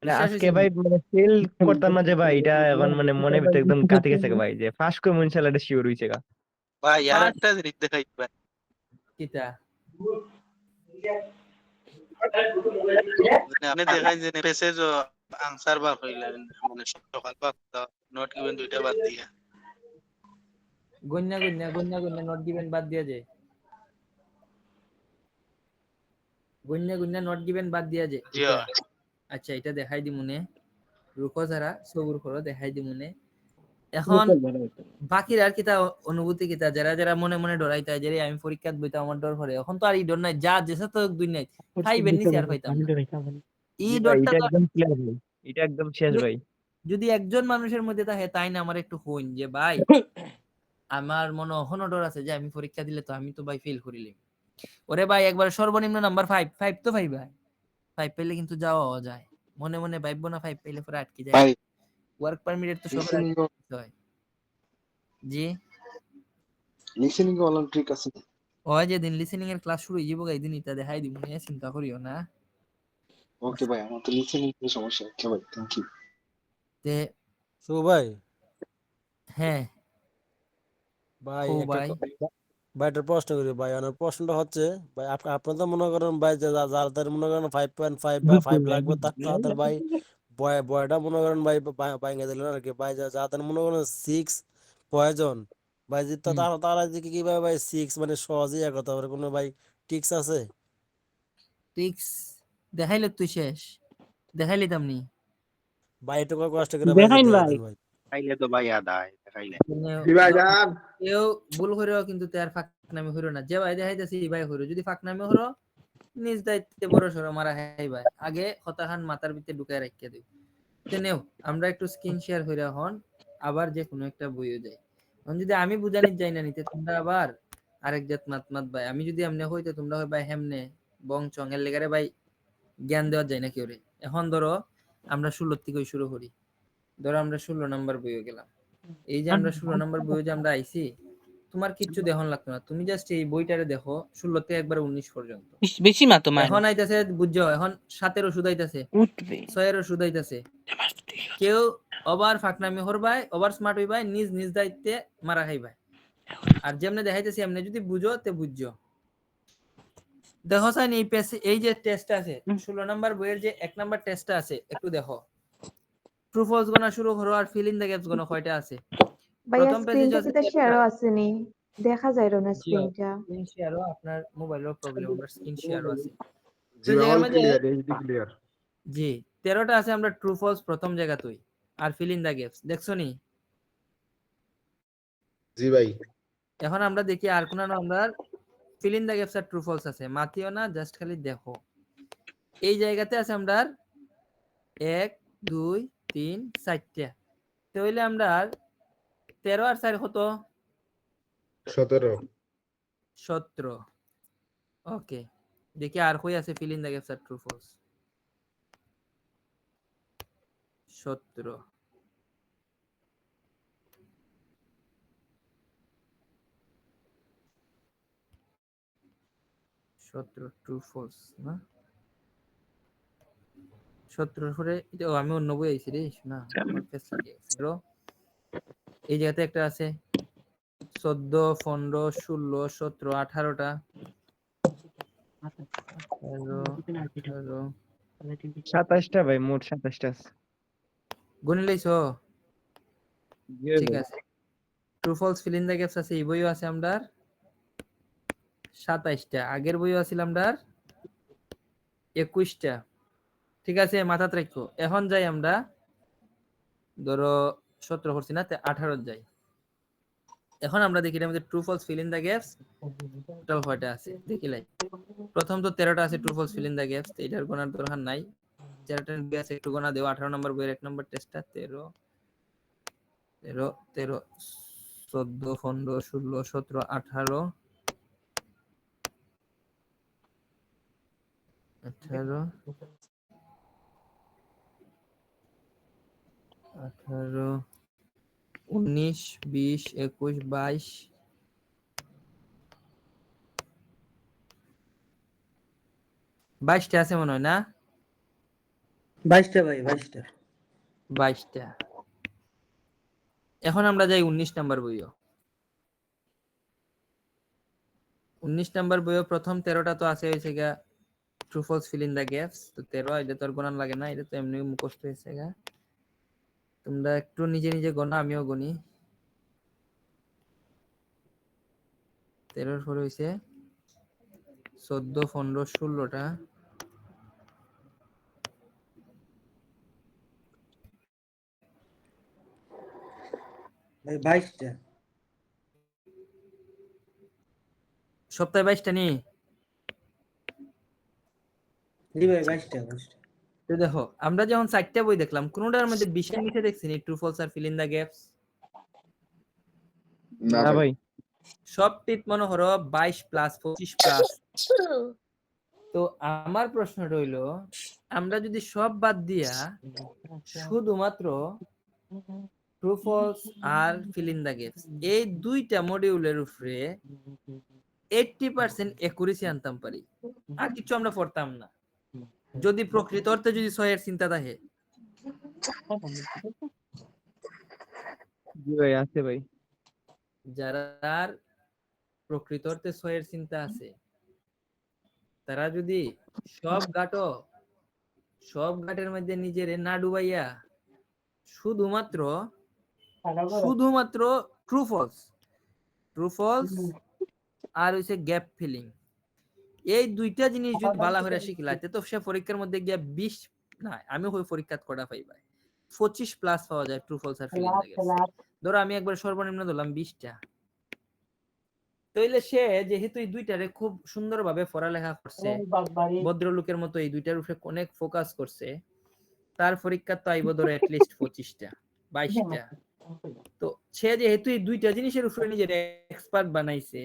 বিশ্বাস আজকে হয়েছে ভাই নি? মানে ফেল করতাম না যে ভাই, এটা এখন মানে মনের ভিতরে একদম কাটি গেছে ভাই, যে ফার্স্ট করে ইনশাআল্লাহ এটা শিওর হইছে গা। ভাই আর পাস একটা জিনিস দেখাই ভাই, কিতা? মানে আপনি দেখাই যে পেসেজ আনসার বার হইলেন, মানে সকাল বা নট গিভেন দুইটা বাদ দিয়া গন্যা গন্যা গন্যা গন্যা নট গিভেন বাদ দিয়া যায়। গুন্না গুন্না নট গিভেন বাদ দিয়া যে জি এটা আচ্ছা এটা দেখাই দি মনে রুকো যারা সবুর করো দেখাই দি মনে এখন বাকির আর কিতা অনুভূতি কিতা যারা যারা মনে মনে ডরাইতা যে রে আমি পরীক্ষাত বইতা আমার ডর করে এখন তো আর এই ডর নাই যা যেসা তো দুই নাই ফাইবের নিচে আর পাইতাম না এই জি ভাই ডরটা এটা তো একদম ক্লিয়ার ভাই, এটা একদম শেষ ভাই। যদি একজন মানুষের মধ্যে থাকে তাই না আমার একটু হইন যে ভাই আমার মনে এখনো ডর আছে যে আমি পরীক্ষা দিলে তো আমি তো ভাই ফেল করিলাম ওরে ভাই একবার সর্বনিম্ন নাম্বার 5 তো ভাই 5 পেলে কিন্তু যাওয়া যায় মনে মনে ভাইবো না 5 পেলে পরে আটকে যায় ভাই ওয়ার্ক পারমিটের তো সবার লিসেনিং আগে হয় জি লিসেনিং অল ট্রিক আছে ওই যে দিন লিসেনিং এর ক্লাস শুরু হয়ে যাবো এই দিন এটা দেখাই দিব নিয়ে চিন্তা করিও না ওকে ভাই আমার তো লিসেনিং এর সমস্যা ওকে ভাই থ্যাংক ইউ তে শুভ ভাই হ্যাঁ ভাই ও একটা ভাই ভাই একটা প্রশ্ন করি ভাই আমার প্রশ্নটা হচ্ছে ভাই আপনার তো মনে করেন ভাই যে যাদের মনে করেন 5.5 বা 5 লাগবে তাদের ভাই বয়টা মনে করেন ভাই বাইঙ্গা দিলেন আর কি ভাই যাদের মনে করেন 6 প্রয়োজন ভাই যে তারা যে কিভাবে ভাই 6 মানে সহজেই এগোতে পারে কোনো ভাই টিক্স আছে? টিক্স দেখাইলে তুই শেষ দেখাইলি তামনি ভাই একটু কষ্ট করে ভাই দেখাইন দেখাই ভাই দেন ভাই। খাইলে তো ভাই আদায় খাইলে কেউ ভুল করেও কিন্তু তার ফাঁক নামে হইরো না যে ভাই দেখাইতেছি ভাই হইরো যদি ফাঁক নামে হইরো নিজ দায়িত্বে বড় সড়ো মারা হাই ভাই আগে হতাহান মাথার ভিতরে ঢুকায় রাখিয়ে দিই নেও আমরা একটু স্ক্রিন শেয়ার হইরা হন আবার যে কোনো একটা বইও যাই এখন যদি আমি বুঝানি যাই না নিতে তোমরা আবার আরেক জাত মাত ভাই আমি যদি এমনি হইতে তোমরা হয় ভাই হেমনে বং চং এর লেগারে ভাই জ্ঞান দেওয়া যায় না কেউ রে এখন ধরো আমরা 16 থেকে শুরু করি ধরো আমরা 16 নাম্বার বইয়ে গেলাম এই যে আমরা 16 নাম্বার বইয়ে যে আমরা আইছি তোমার কিচ্ছু দেখন লাগতো না তুমি জাস্ট এই বইটারে দেখো 16 থেকে একবার 19 পর্যন্ত বেশি মা তো এখন আইতাছে বুঝছো এখন 7 এর ওষুধ আইতাছে উঠবে 6 এর ওষুধ আইতাছে কেউ ওভার ফাকনামি হরবাই ওভার স্মার্ট হইবাই নিজ নিজ দায়িত্বে মারা খাইবাই আর যেমনে দেখাইতেছি এমনি যদি বুঝো তে বুঝছো দেখো সাইন এই যে টেস্ট আছে 16 নাম্বার বইয়ের যে 1 নাম্বার টেস্টটা আছে একটু দেখো ট্রু ফলস গোনা শুরু করো আর ফিল ইন দ্য গ্যাপস গোনা কয়টা আছে ভাইয়া প্রথম পেজে স্ক্রিনটা আছে কি শেয়ারও আসেনি দেখা যায় না স্ক্রিনটা স্ক্রিন শেয়ারও আপনার মোবাইলের প্রবলেম আমরা স্ক্রিন শেয়ারও আছে জি অল ক্লিয়ার এইচডি ক্লিয়ার জি 13টা আছে আমরা ট্রু ফলস প্রথম জায়গাতেই আর ফিল ইন দ্য গ্যাপস দেখছো নি জি ভাই এখন আমরা দেখি আর কোন আমরা ফিল ইন দ্য গ্যাপস আর ট্রু ফলস আছে মাতিও না জাস্ট খালি দেখো এই জায়গাতে আছে আমরা 1 2 3 4টা তো হইলে আমরা 13 আর 4 কত 17 ওকে দেখি আর কই আছে ফিল ইন দ্য গ্যাপস আর ট্রু ফলস 17 ট্রু ফলস না 17 পরে আমি অন্য বই আইছি রে না আমার ফেস লাগে এই জায়গাতে একটা আছে 14 15 16 17 18টা 27টা ভাই মোট 27টা আছে। গুনে লইছো জি ঠিক ভাই। আছে true false fill in the gaps আছে এই বইও আছে আমরার 27টা আগের বইও আছিল আমরার 21টা ঠিক আছে মাথাত রাখো এখন যাই আমরা ধরো 17 করছি না 18 যাই এখন আমরা দেখি এর মধ্যে true false fill in the gaps total কয়টা আছে দেখি লাই প্রথম তো 13টা আছে true false fill in the gaps এটার গোনার দরকার নাই 13টা আছে একটু গোনা দেও 18 নম্বর বইয়ের 1 নম্বর টেস্টটা 13 14 15 16 17 18 18 19 20 21 22 22টা আছে মনে হয় না 22টা ভাই 22টা 22টা এখন আমরা যাই 19 নাম্বার বইও 19 নাম্বার বইও প্রথম 13টা তো আছে হইছে গা true false fill in the gaps তো 13 এটা তো আর গোনা লাগে না এটা তো এমনি মুখস্থ হইছে গা তোমরা একটু নিজে নিজে গোনা আমিও গনি 13 এর পরে হইছে 14 15 16টা 22টা। সপ্তাহে 22টা নি? জি ভাই 22টা। তো দেখো আমরা যখন 4টা বই দেখলাম কোনটার মধ্যে 20 এর নিচে দেখছি নি ট্রু ফলস আর ফিল ইন দা গ্যাপস? না না ভাই। ভাই। সব টিপ মনে করো 22 প্লাস 25 প্লাস। তো আমার প্রশ্নটা হইলো আমরা যদি সব বাদ দিয়া শুধুমাত্র ট্রু ফলস আর ফিল ইন দা গ্যাপস এই দুইটা মডিউলের উপরে 80% একুরেসি আনতাম পারি, আর কিছু আমরা পড়তাম না, যদি প্রকৃত অর্থে যদি 6 এর চিন্তা থাকে। জি ভাই আছে ভাই। যারা প্রকৃত অর্থে 6 এর চিন্তা আছে তারা যদি সব ঘাটের মধ্যে নিজের না ডুবাইয়া শুধুমাত্র ট্রু ফলস আর হইছে গ্যাপ ফিলিং এই দুইটা জিনিস যদি ভালো করে শিখলাইতে তো সে পরীক্ষার মধ্যে গিয়া 20 না আমি ওই পরীক্ষা করা পাইবা 25 প্লাস পাওয়া যায় ট্রু ফলস আর ফিলিং দা গ্যাপস। ধরো আমি একবার সর্বনিম্ন ধরলাম 20টা, তাইলে সে যেহেতু এই দুইটারে খুব সুন্দরভাবে পড়ালেখা করছে, ভদ্রলোকের মতো এই দুইটার উপরে অনেক ফোকাস করছে, তার পরীক্ষা তো আইব ধরো অ্যাটলিস্ট 25টা 22টা। তো সে যেহেতু এই দুইটা জিনিসের উপরে নিজের এক্সপার্ট বানাইছে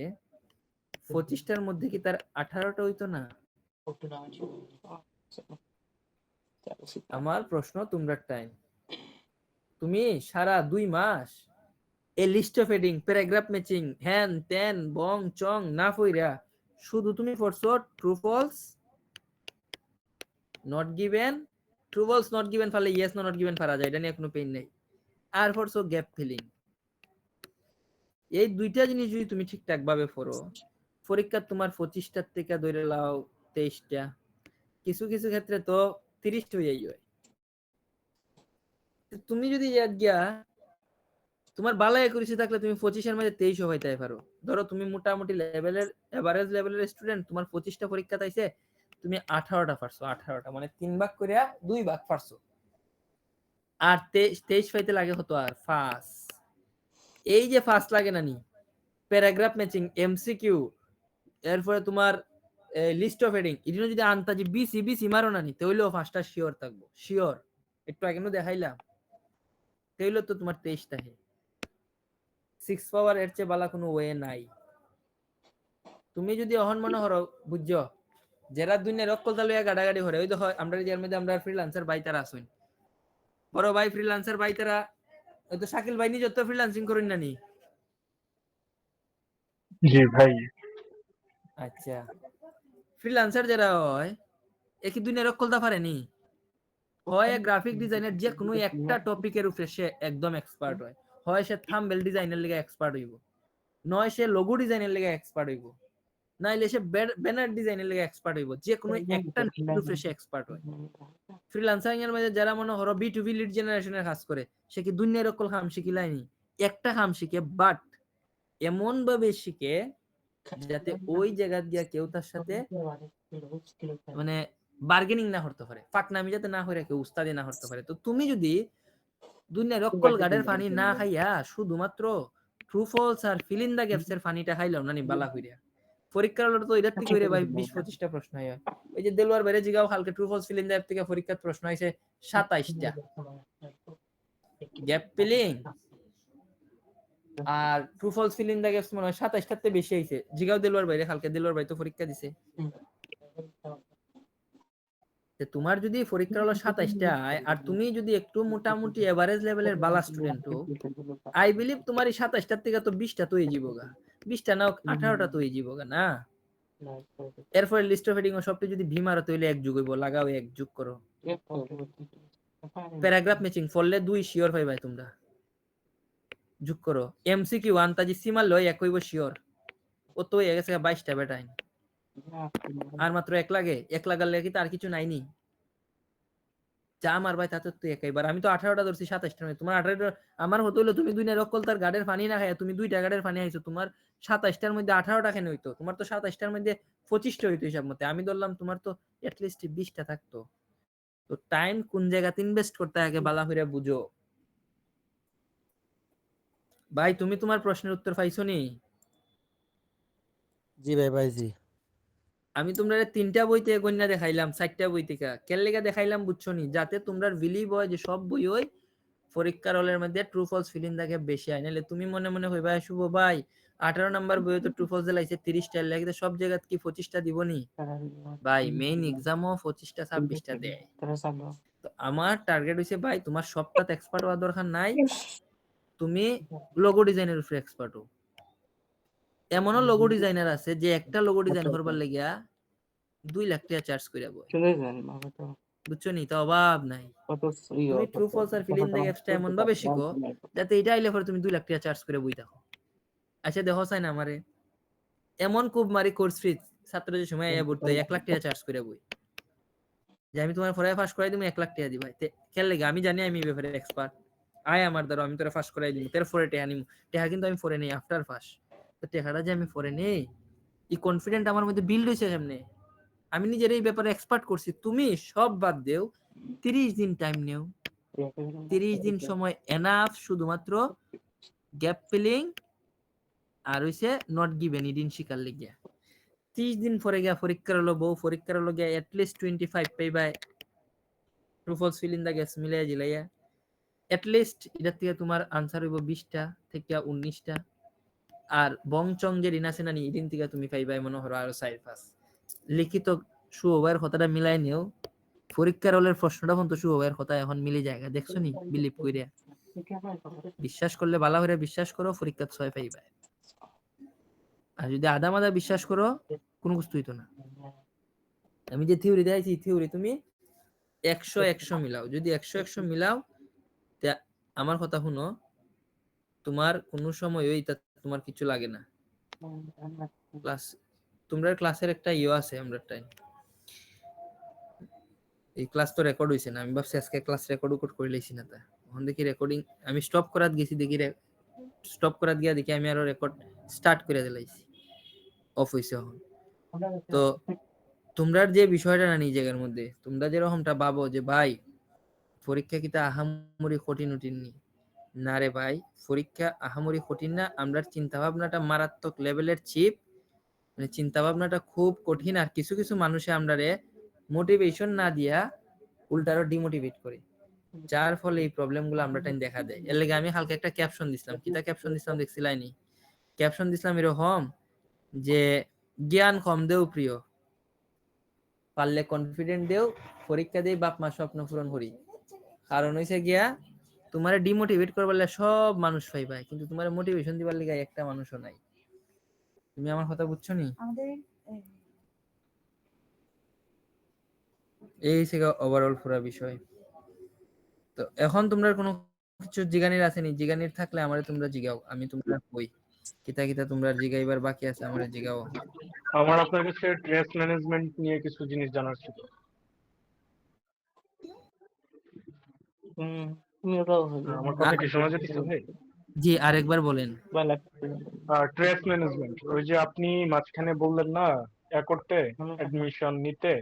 25টার মধ্যে কি তার 18টা হইতো না? আমার প্রশ্ন তোমরা টাইম তুমি সারা 2 মাস এই list of heading paragraph matching হ্যান ত্যান বং চং না ফইরা শুধু তুমি পড়ছো true false not given, true false not given ফালে ইয়েস নট গিভেন পারা যায়, এটা নিয়ে কোনো পেইন নাই, আর পড়ছো গ্যাপ ফিলিং। এই দুইটা জিনিস যদি তুমি ঠিকঠাক ভাবে পড়ো পরীক্ষা তোমার 25টার থেকে ধরে লাও 23টা, কিছু কিছু ক্ষেত্রে তো 30 হয়ে যায়। তুমি যদি গিয়া তোমার ভালো একুরেসি থাকলে তুমি 25 এর মধ্যে 23 হইতে পারো। ধরো তুমি মোটামুটি লেভেলের এভারেজ লেভেলের স্টুডেন্ট, তোমার 25টা পরীক্ষা তাইছে তুমি 18টা পারছো, 18টা মানে 3 ভাগ করিয়া 2 ভাগ পারছো, আর 23 পাইতে লাগে হতো আর ফার্স্ট। এই যে ফার্স্ট লাগে না নি প্যারাগ্রাফ ম্যাচিং এমসিকিউ এরপরে তোমার লিস্ট অফ হেডিং এগুলো যদি আনতাজি বিসি মারো না নি তাহলেও ফার্স্টটা শিওর থাকবো, শিওর। একটু আগে দেখাইলাম তাহলে তো তোমার 23টা হে 6 পাওয়ার এর চেয়ে বালা কোনো ওয়ে নাই। তুমি যদি অহন মনে হরো বুঝছো যারা দুনিয়া রক্কল তালুয়া গাড়াগাড়ি হরে ওই দেখো আমরা এর মধ্যে আমরা ফ্রিল্যান্সার ভাই তারা আসুন বড় ভাই ফ্রিল্যান্সার ভাই তারা ওই তো শাকিল ভাই নিজে তো ফ্রিল্যান্সিং করেন না নি? জি ভাই। আচ্ছা ফ্রিল্যান্সার যারা হয় একই দুনিয়া রক্কলতা পারেনি, হয় গ্রাফিক ডিজাইনের যে কোনো একটা টপিকের উপরে সে একদম এক্সপার্ট হয় সে থাম্বনেল ডিজাইনের লাগি এক্সপার্ট হইব, নয় সে লোগো ডিজাইনের লাগি এক্সপার্ট হইব, নাইলে সে ব্যানার ডিজাইনের লাগি এক্সপার্ট হইব, যে কোনো একটা নিশের উপরে সে এক্সপার্ট হয়। ফ্রিল্যান্সারিং এর মধ্যে যারা মনে হলো B2B লিড জেনারেশনের কাজ করে সে কি দুনিয়ার রকল কাম শিখিলাইনি, একটা কাম শিখে বাট এমন ভাবে শিখে যাতে ওই জায়গা দিয়া কেউ তার সাথে মানে বার্গেনিং না করতে পারে, ফাঁকনামি যাতে না করে কেউ উস্তাদি না করতে পারে। তো তুমি যদি দুনিয়ার রক্কল গাড়ের পানি না খাইয়া শুধুমাত্র ট্রু ফলস আর ফিল ইন দা গ্যাপস এর পানিটা খাইলাম না নি বালা কইরা পরীক্ষার হলো তো এটার থেকে ভাই 20-25টা প্রশ্ন হয়। এই যে দেলোয়ার বাইরে জিগাও কালকে true false fill in the gap থেকে পরীক্ষার প্রশ্ন হইছে 27টা, গ্যাপ ফিলিং আর true false fill in the gaps মনে হয় 27টাতে বেশি হইছে। জিগাও দেলোয়ার বাইরে কালকে দেলোয়ার ভাই তো পরীক্ষা দিছে। তোমার যদি পরীক্ষা হলো 27টা আর তুমি যদি একটু মোটামুটি এভারেজ লেভেলের বালা স্টুডেন্ট হো আই বিলিভ তোমার এই 27টার থেকে তো 20টা তো হয়ে যাবো গা, 20টা না 18টা তো হয়ে যাবো গা না। এরপরে লিস্ট অফ হেডিং ও সবটি যদি ভি মারো তাহলে এক যুগ হইব, লাগাও এক যুগ করো। প্যারাগ্রাফ ম্যাচিং ফললে 2 শিওর পাইবাই তোমরা, যোগ করো। এমসিকিউ আনতাজি সিমাল লয় এক হইব শিওর, ও তো হয়ে গেছে 22টা বেটাইন, আর মাত্র এক লাগে, এক লাগার লাগে কি তার কিছু নাইনি। যা আমার ভাই তাতে তো একবার আমি তো 18টা ধরছি 27টা নয়, তোমার 18টা আমার হতো হলো তুমি দুই রকল তার গাড়ের পানি না খায় তুমি 2টা গাড়ের পানি খাইছো, তোমার 27টার মধ্যে 18টা কেন হইতো, তোমার তো 27টার মধ্যে 25টা হইতো হিসাব মতে। আমি ধরলাম তোমার তো অ্যাটলিস্ট 20টা থাকতো। তো টাইম কোন জায়গাতে ইনভেস্ট করতে আগে বালা হইরা বুঝো। ভাই তুমি তোমার প্রশ্নের উত্তর পাইছো নি? জি ভাই পাইছি। আমি তোমরা 3টা বইতে গণনা দেখাইলাম, 4টা বই থেকে কেন লেগে দেখাইলাম বুঝছো নি? যাতে তোমরা বিলিভ হয় যে সব বই ওই পরীক্ষার হলের মধ্যে ট্রু ফলস ফিলিং থাকে বেশি হয়, নাহলে তুমি মনে মনে হইবা শুভ ভাই 18 নাম্বার বইয়ে তো ট্রু ফলস লাইছে 30টা লাগে, সব জায়গায় কি 25টা দিবনি? ভাই মেইন এক্সামও 25টা 26টা দেয়। তো আমার টার্গেট হইছে ভাই তোমার সবটাতে এক্সপার্ট হওয়ার দরকার নাই, তুমি লোগো ডিজাইনের উপরে এক্সপার্ট হও। এমনও লোগো ডিজাইনার আছে যে একটা লোগো ডিজাইন করবার লাগিয়া 2 লাখ টাকা চার্জ কইরা বই, বুঝছো নি? তো অভাব নাই। তুমি ট্রু ফলস আর ফিলিং দ্য গ্যাপসটা এমন ভাবে শিখো যাতে এটা আইলে পরে তুমি 2 লাখ টাকা চার্জ করে বই থাকো। আচ্ছা দেখো চাই না আমারে এমন খুব মারি কোর্স ফি ছাত্রদের সময় আইয়া ভর্তি 1 লাখ টাকা চার্জ করে বই, যে আমি তোমার পড়ায় ফাঁস করাই দিমু 1 লাখ টাকা দিবাই। কেন লাগে? আমি জানি আমি এই ব্যাপারে এক্সপার্ট, আয় আমার দ্বারা আমি তোরা ফাঁস করাই দিমু, তোর ফরে টাকা নিমু। টাকা কিন্তু আমি ফরে নেই আফটার ফাঁস, তো টাকাটা যে আমি ফরে নেই এই কনফিডেন্ট আমার মধ্যে বিল্ড হইছে সামনে, আমি নিজের এই ব্যাপারে এক্সপার্ট করছি। তুমি সব বাদ দেও, 30 দিন টাইম নেও, 30 দিন সময় এনাফ শুধুমাত্র গ্যাপ ফিলিং আর হইছে নট গিভেন ইডিন শিকার লাগিয়া। 30 দিন পরে গিয়া পরীক্ষার হলো বউ, পরীক্ষার হলো গিয়া এটলিস্ট 25 পাইবাই true false filling the gaps মিলাইয়া জিলাইয়া, এটলিস্ট এটা থেকে তোমার আনসার হইব 20টা থেকে 19টা। আর বংচং যে ঋণ আছে না নি ইদিন থেকে তুমি পাইবাই মনে হলো আরো 4-5। লিখিত সুভাইয়ের কথাটা মিলাই নিও, পরীক্ষার হলের প্রশ্নটা পর্যন্ত সুভাইয়ের কথা এখন মিলে জায়গা, দেখছো নি? বিলিভ কইরা বিশ্বাস করলে ভালো করে বিশ্বাস করো, পরীক্ষা 6 পাইবাই। আর যদি আদা মাদা বিশ্বাস করো কোনো কিছু হইতো না। আমি যে থিওরি দেখাইছি থিওরি তুমি 100 মিলাও, যদি 100 মিলাও তা আমার কথা শুনো, তোমার কোনো সময় ওইটা তোমার কিছু লাগে না। ক্লাস তোমরা ক্লাসের একটা আছে আমরা টাইম, এই ক্লাস তো রেকর্ড হইছে না, আমি ভাবছি আজকে ক্লাস রেকর্ড করে লইছি না, তা এখন দেখি রেকর্ডিং আমি স্টপ করাত গেছি, দেখি স্টপ করাত গিয়া দেখি আমি আরো রেকর্ড স্টার্ট করে দিলাইছি, অফ হইছে এখন। তো তোমরার যে বিষয়টা না এই জায়গার মধ্যে তোমরা যেরকমটা ভাবো যে ভাই পরীক্ষা কিতা আহামরি কঠিন উঠিন নি, না রে ভাই পরীক্ষা আহামরি কঠিন না, আমরা চিন্তা ভাবনাটা মারাত্মক লেভেলের চিপ, মানে চিন্তা ভাবনাটা খুব কঠিন। আর কিছু কিছু মানুষে আমরা মোটিভেশন না দিয়া উল্টারও ডিমোটিভেট করে, যার ফলে এই প্রবলেম গুলো আমরা টাইম দেখা দেয়। এর লাগে আমি হালকা একটা ক্যাপশন দিছিলাম, কিতা ক্যাপশন দিছিলাম দেখছিলাইনি? ক্যাপশন দিছিলাম এরকম যে জ্ঞান কম দেও প্রিয়, পারলে কনফিডেন্ট দেও, পরীক্ষা দেই বাপ মা স্বপ্ন পূরণ করি। কারণ হইছে গিয়া তোমারে ডিমোটিভেট করবার লাগে সব মানুষ পাইবাই, কিন্তু তোমার মোটিভেশন দিবার লাগে একটা মানুষও নাই। তুমি আমার কথা বুঝছো নি? এই থেকে ওভারঅল পুরো বিষয়। তো এখন তোমরা কোনো কিছু জিগানির আছে নি? জিগানির থাকলে আমারে তোমরা জিগাও, আমি তোমরা কই কিতা কিতা তোমরা জিগাইবার বাকি আছে আমারে জিগাও। আমার আপনার কাছে স্ট্রেস ম্যানেজমেন্ট নিয়ে কিছু জিনিস জানার ছিল। আমার কথা কি শোনা যাচ্ছে ভাই? জি আরেকবার বলেন। স্ট্রেস ম্যানেজমেন্ট, ওই যে আপনি মাঝখানে বললেন না করতে অ্যাডমিশন নিতে,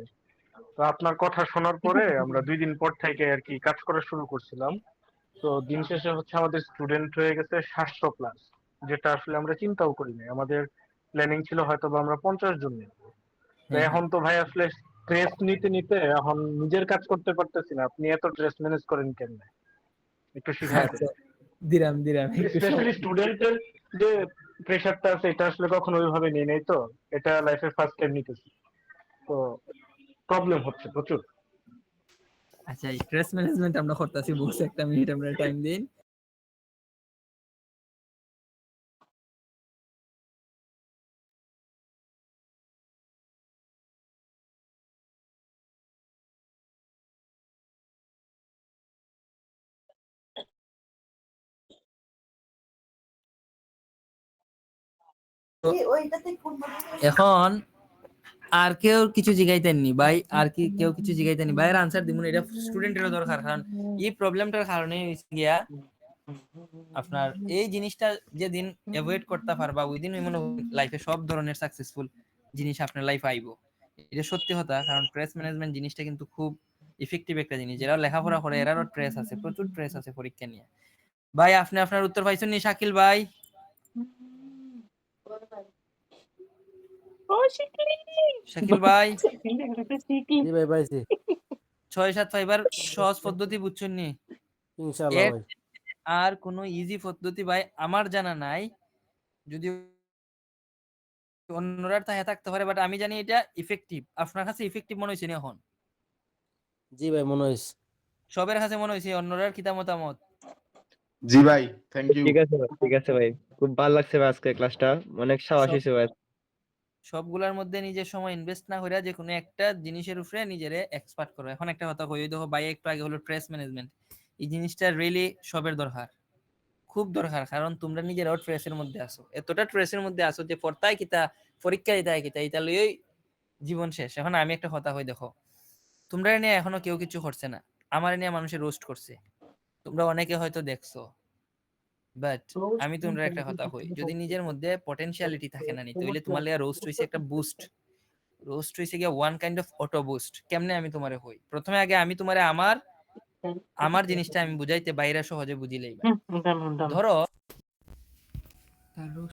তো আপনার কথা শোনার পরে আমরা 2 দিন পর থেকে আর কি কাজ করা শুরু করছিলাম। তো দিন শেষে হচ্ছে আমাদের স্টুডেন্ট হয়ে গেছে 700 প্লাস, যেটা আসলে আমরা চিন্তাও করিনি। আমাদের প্ল্যানিং ছিল হয়তো বা আমরা 50 জন নিব। তো এখন তো ভাই আসলে স্ট্রেস নিতে নিতে এখন নিজের কাজ করতে পারতেছি না। আপনি এত স্ট্রেস ম্যানেজ করেন কেন? একটু শিখাই দেন। দিরাম স্পেশালি স্টুডেন্টের যে প্রেশারটা আছে এটা আসলে কখনো ওইভাবে নিয়ে নেই, তো এটা লাইফে ফার্স্ট টাইম নিতেছি, তো প্রবলেম হচ্ছে প্রচুর। আচ্ছা স্ট্রেস ম্যানেজমেন্ট আমরা করতেছি, বসে একটা মিনিট আমরা টাইম দিন। এখন আর কেউ কিছু জিগাইতেননি ভাই? আর কি কেউ কিছু জিগাইতেননি? ভাইয়ের আনসার দিমুন, এটা স্টুডেন্টেরও দরকার। কারণ এই প্রবলেমটার কারণে হইছে গিয়া আপনার এই জিনিসটা যেদিন অ্যাভয়েড করতে পারবা ওই দিন মনে লাইফে সব ধরনের সাকসেসফুল জিনিস আপনার লাইফে আইবো। এটা সত্যি কথা, কারণ স্ট্রেস ম্যানেজমেন্ট জিনিসটা কিন্তু খুব ইফেক্টিভ একটা জিনিস। যারা লেখাপড়া করে এরারও স্ট্রেস আছে, প্রচুর স্ট্রেস আছে পরীক্ষা নিয়ে। ভাই আপনি আপনার উত্তর পাইছেন নি শাকিল ভাই? শাকিল ভাই জি ভাই পাইছি 6-7 ফাইবার সহজ পদ্ধতি বুঝছেন নি? ইনশাআল্লাহ এর ভাই আর কোনো ইজি পদ্ধতি ভাই আমার জানা নাই। যদি অন্যরা থাকতে পারে, বাট আমি জানি এটা ইফেক্টিভ। আপনার কাছে ইফেক্টিভ মনে হইছে নি এখন? জি ভাই মনে হইছে সবার কাছে মনে হইছে? অন্যরা কিতা মতামত? জি ভাই, থ্যাংক ইউ। ঠিক আছে ভাই, ঠিক আছে ভাই, খুব ভালো লাগছে ভাই আজকে ক্লাসটা, অনেক সাহস সব হয়েছে ভাই। সবগুলার মধ্যে নিজের সময় ইনভেস্ট না করে যে কোনো একটা জিনিসের উপরে নিজেরে এক্সপার্ট করো। এখন একটা কথা কই, ওই দেখো ভাই একটু আগে হলো স্ট্রেস ম্যানেজমেন্ট। এই জিনিসটা রিয়েলি সবের দরকার, খুব দরকার। কারণ তোমরা নিজেরাও স্ট্রেসের মধ্যে আছো, এতটা স্ট্রেসের মধ্যে আছো যে পড়তাই কিতা, পরীক্ষা দিতাই কিতা, এটা লইই জীবন শেষ। এখন আমি একটা কথা কই, দেখো তোমরা নিয়ে এখনো কেউ কিছু করছে না, আমার নিয়ে মানুষের রোস্ট করছে, তোমরা অনেকে হয়তো দেখছো। বাট আমি তোমরা একটা কথা কই, যদি নিজের মধ্যে পটেনশিয়ালিটি থাকে না নি, তাইলে তোমার লাগা রোস্ট হইছে একটা বুস্ট। রোস্ট হইছে গিয়া one kind of auto boost. কেমনে আমি তোমারে কই, প্রথমে আগে আমি তোমারে আমার আমার জিনিসটা আমি বুঝাইতে বাইরে সহজে বুঝিলেই। ধরো